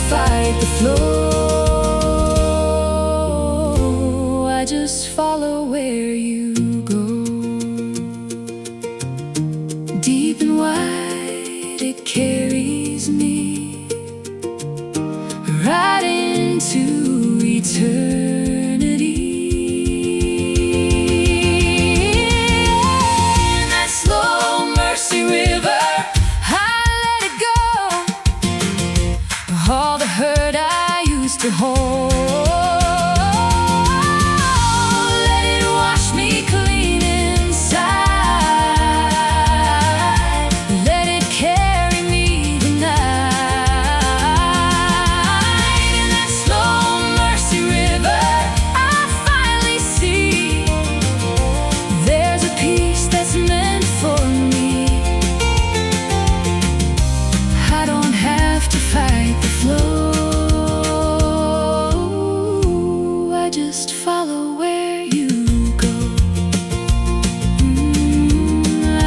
fight the flow. I just follow where you go. Deep and wide it carries me right into eternity. In that slow mercy river, I let it go. All the hurt I used to hold, let it wash me clean inside. Let it carry me tonight. In that slow mercy river, I finally see there's a peace that's meant for me. I don't have to fight the flow. I just follow where you go.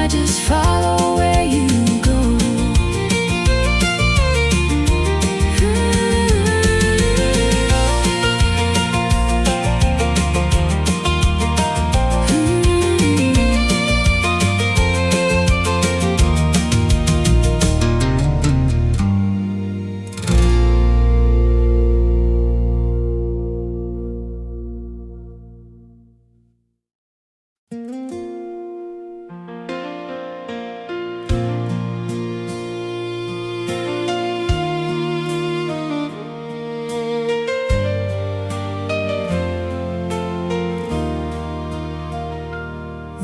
I just follow where you go.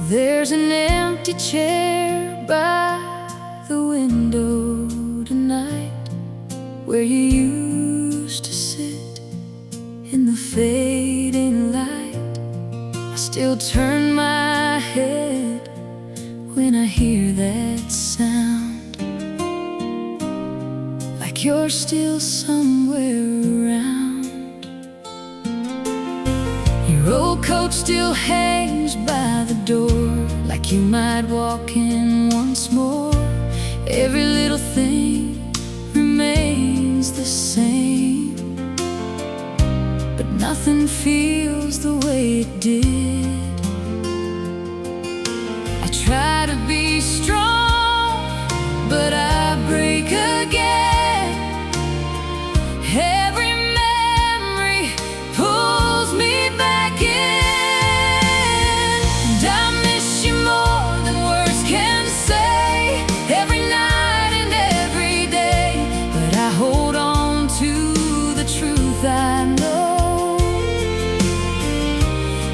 There's an empty chair by the window tonight, where you used to sit in the fading light. I still turn my head when I hear that sound, like you're still somewhere around. Your old coat still hangs by the door, like you might walk in once more. Every little thing remains the same, but nothing feels the way it did. I try to be strong, but I break again. Every memory pulls me back in. And I miss you more than words can say, every night and every day. But I hold on to the truth I know.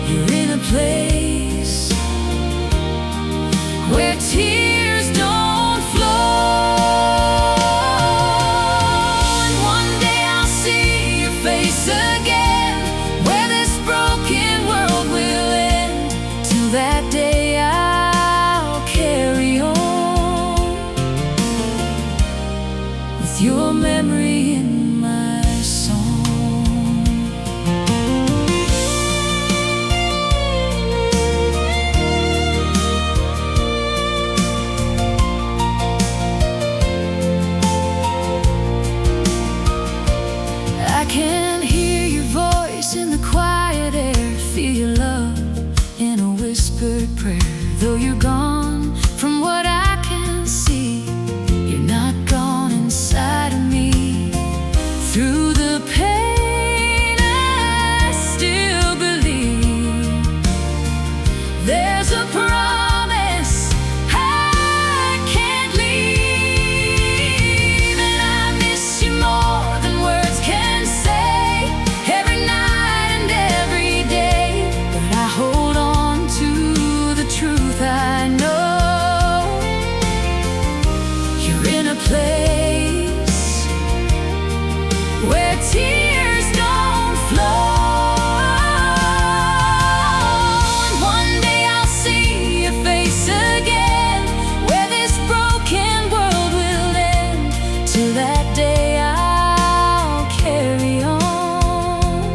You're in a place where tears don't flow. And one day I'll see your face again, where this broken world will end. Till that day I'll carry on, with your memory in my song. I can hear your voice in the quiet air, feel your love in a whispered prayer. Though you're gone from what I can see, you're not gone inside of me. Through the pain I still believe there's a promise I can't leave. And I miss you more than words can say, every night and every day. But I hold on to the truth I know. You're in a place where tears don't flow. And one day I'll see your face again, where this broken world will end. Till that day I'll carry on,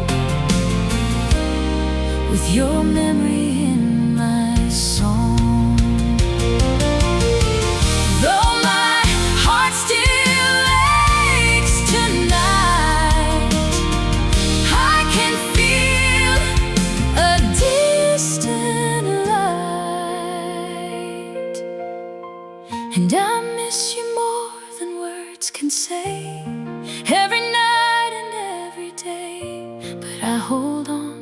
with your memory in my song. Though my heart still aches tonight, words can say, every night and every day. But I hold on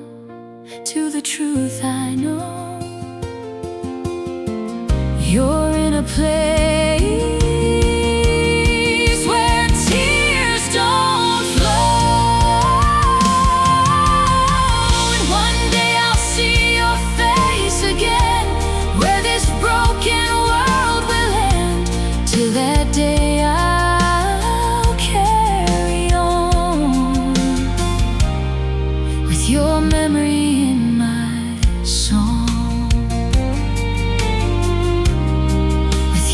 to the truth I know. You're in a place where tears don't flow, and one day I'll see your face again, where this broken world will end. Till that day I'll carry on with your memory in my song.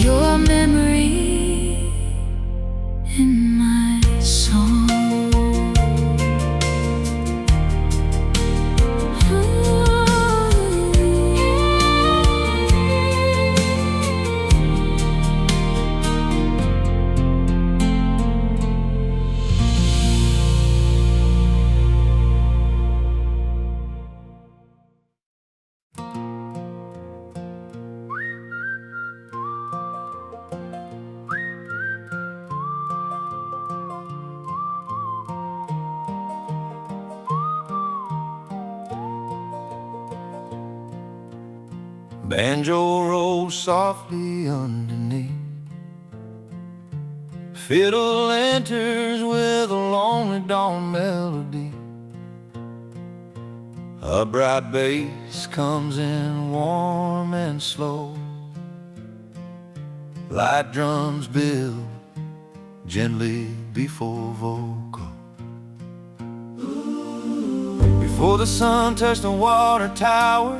Your memory in my song. Banjo rolls softly underneath, fiddle enters with a lonely dawn melody. A bright bass comes in warm and slow, light drums build gently before vocal. Before the sun touched the water tower,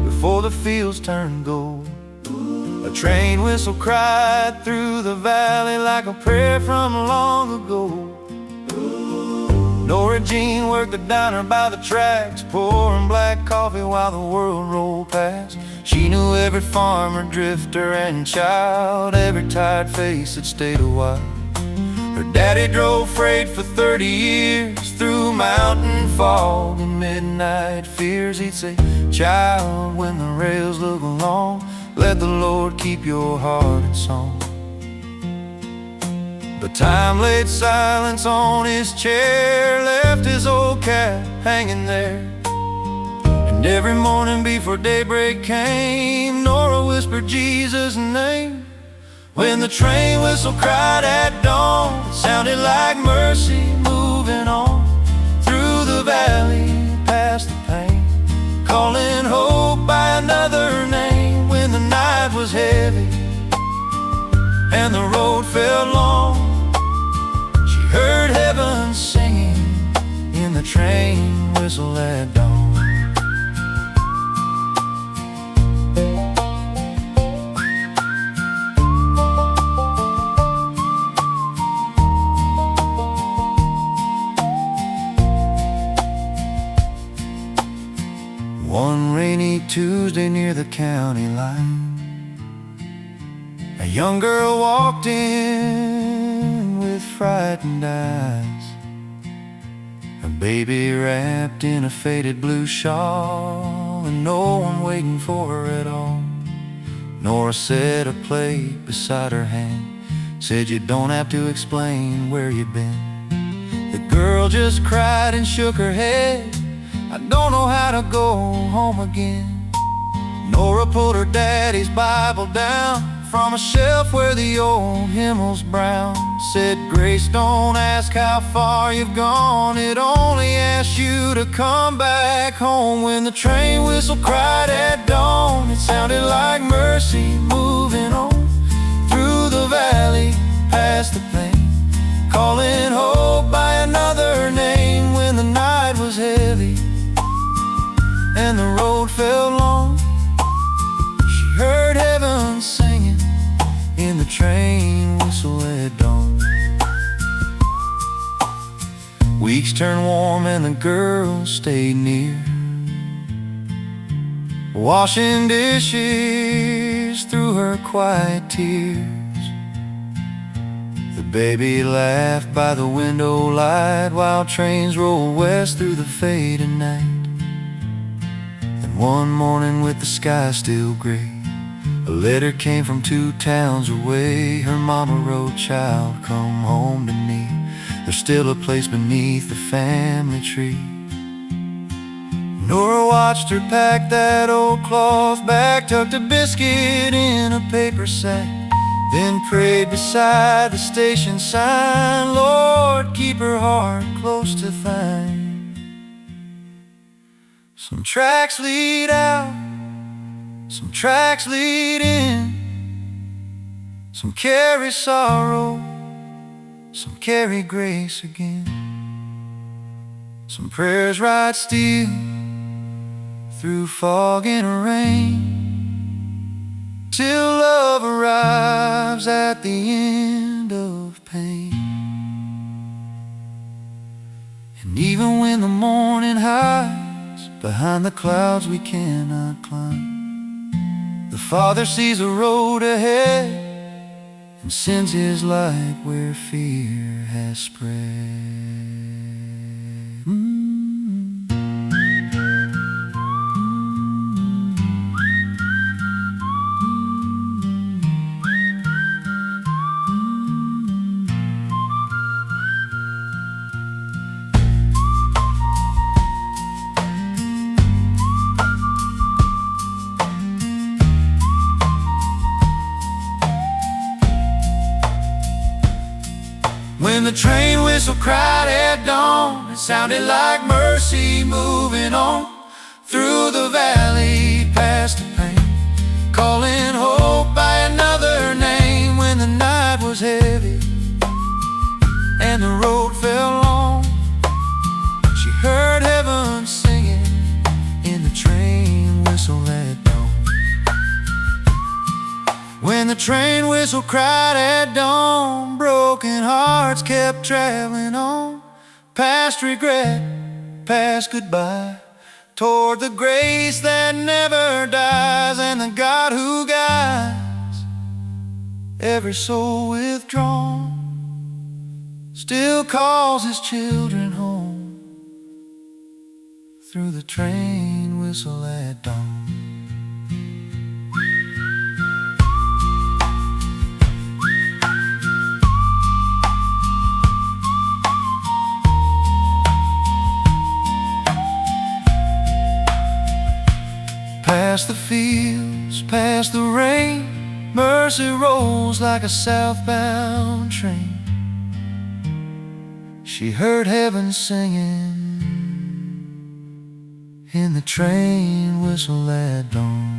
before the fields turned gold, a train whistle cried through the valley like a prayer from long ago. Nora Jean worked the diner by the tracks, pouring black coffee while the world rolled past. She knew every farmer, drifter, and child, every tired face that stayed a while. Her daddy drove freight for 30 years through mountain fog and midnight fears. He'd say, "Child, when the rails look long, let the Lord keep your heart in song." But time laid silence on his chair, left his old cap hanging there. And every morning before daybreak came, Nora whispered Jesus' name. When the train whistle cried at dawn, it sounded like mercy moving on through the valley past the pain, calling hope by another name. When the night was heavy and the road felt long, she heard heaven singing in the train whistle at dawn. One rainy Tuesday near the county line, a young girl walked in with frightened eyes, a baby wrapped in a faded blue shawl, and no one waiting for her at all. Nora set a plate beside her hand, said, "You don't have to explain where you've been." The girl just cried and shook her head, "I don't know how to go home again." Nora pulled her daddy's Bible down from a shelf where the old hymnal's brown. Said, "Grace don't ask how far you've gone, it only asks you to come back home." When the train whistle cried at dawn, it sounded like mercy moving on through the valley past the plain, calling hope by another name. When the night was heavy and the road felt long, she heard heaven singing in the train whistle at dawn. Weeks turned warm and the girl stayed near, washing dishes through her quiet tears. The baby laughed by the window light while trains rolled west through the fading night. One morning with the sky still gray, A letter came from 2 towns away. Her mama wrote, "Child, come home to me. There's still a place beneath the family tree." Nora watched her pack that old cloth bag, tucked a biscuit in a paper sack, then prayed beside the station sign, "Lord, keep her heart close to thine." Some tracks lead out, some tracks lead in, some carry sorrow, some carry grace again. Some prayers ride still through fog and rain, till love arrives at the end of pain. And even when the morning hides behind the clouds we cannot climb, the Father sees a road ahead and sends His light where fear has spread. When the train whistle cried at dawn, it sounded like mercy moving on through the valley past the pain, calling hope by another name. When the night was heavy and the road felt long, she heard heaven singing in the train whistle at dawn. When the train whistle cried at dawn, broken hearts kept traveling on, past regret, past goodbye, toward the grace that never dies, and the God who guides every soul withdrawn still calls His children home through the train whistle at dawn. Past the fields, past the rain, mercy rolls like a southbound train. She heard heaven singing in the train whistle at dawn.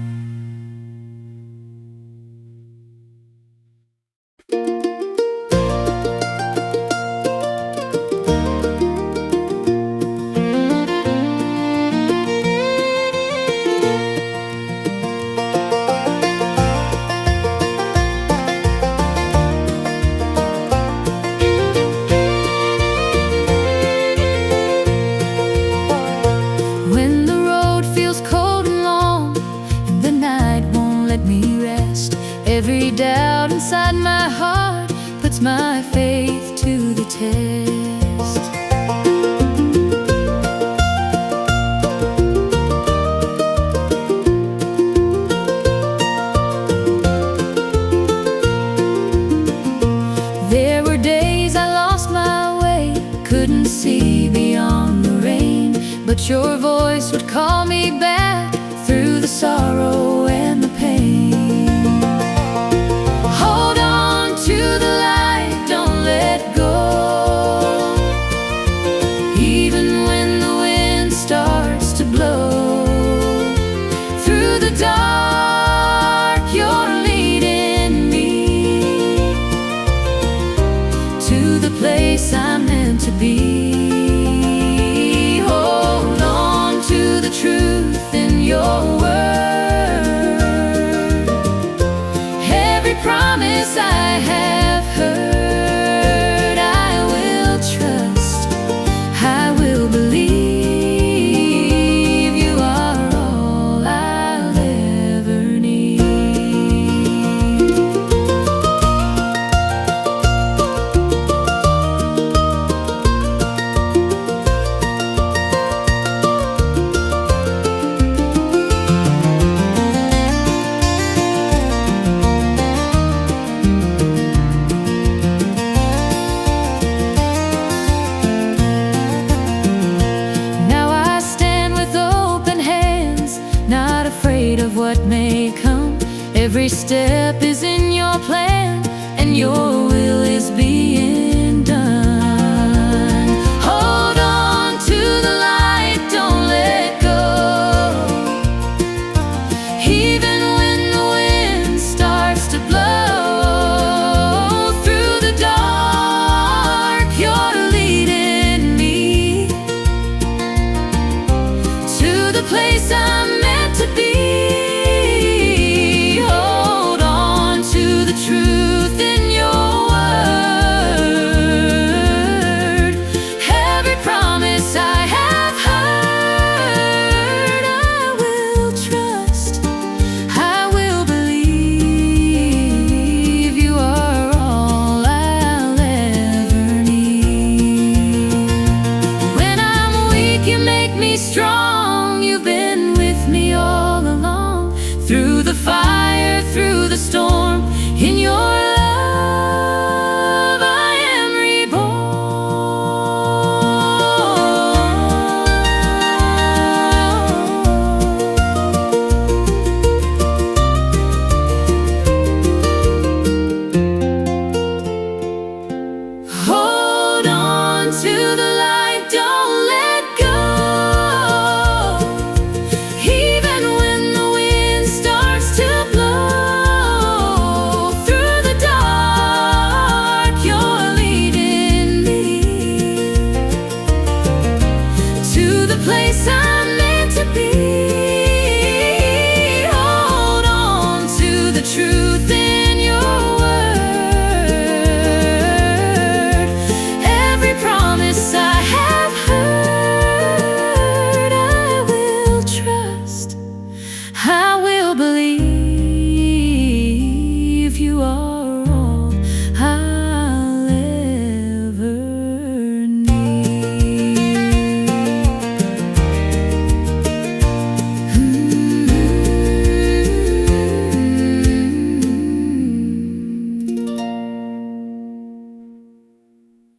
Every doubt inside my heart puts my faith to the test. There were days I lost my way, couldn't see beyond the rain, but your voice would call me back through the sorrow and the pain. Hold on to the light, don't let go, even when the wind starts to blow. Through the dark, you're leading me to the place I'm meant to be. Hold on to the truth in your word. Promise I have heard, I will trust, I will believe you are all I'll ever need. Every step is in your plan, and your will is being done. Hold on to the light, don't let go. Even when the wind starts to blow through the dark, you're leading me to the place I'm meant to be. Hold on to the truth in your word. Every promise I have heard, I will trust, I will believe. You are all I'll ever need. When I'm weak, you make me strong. You've been with me all along, through the fire, through the storm. In your love I am reborn. Hold on to the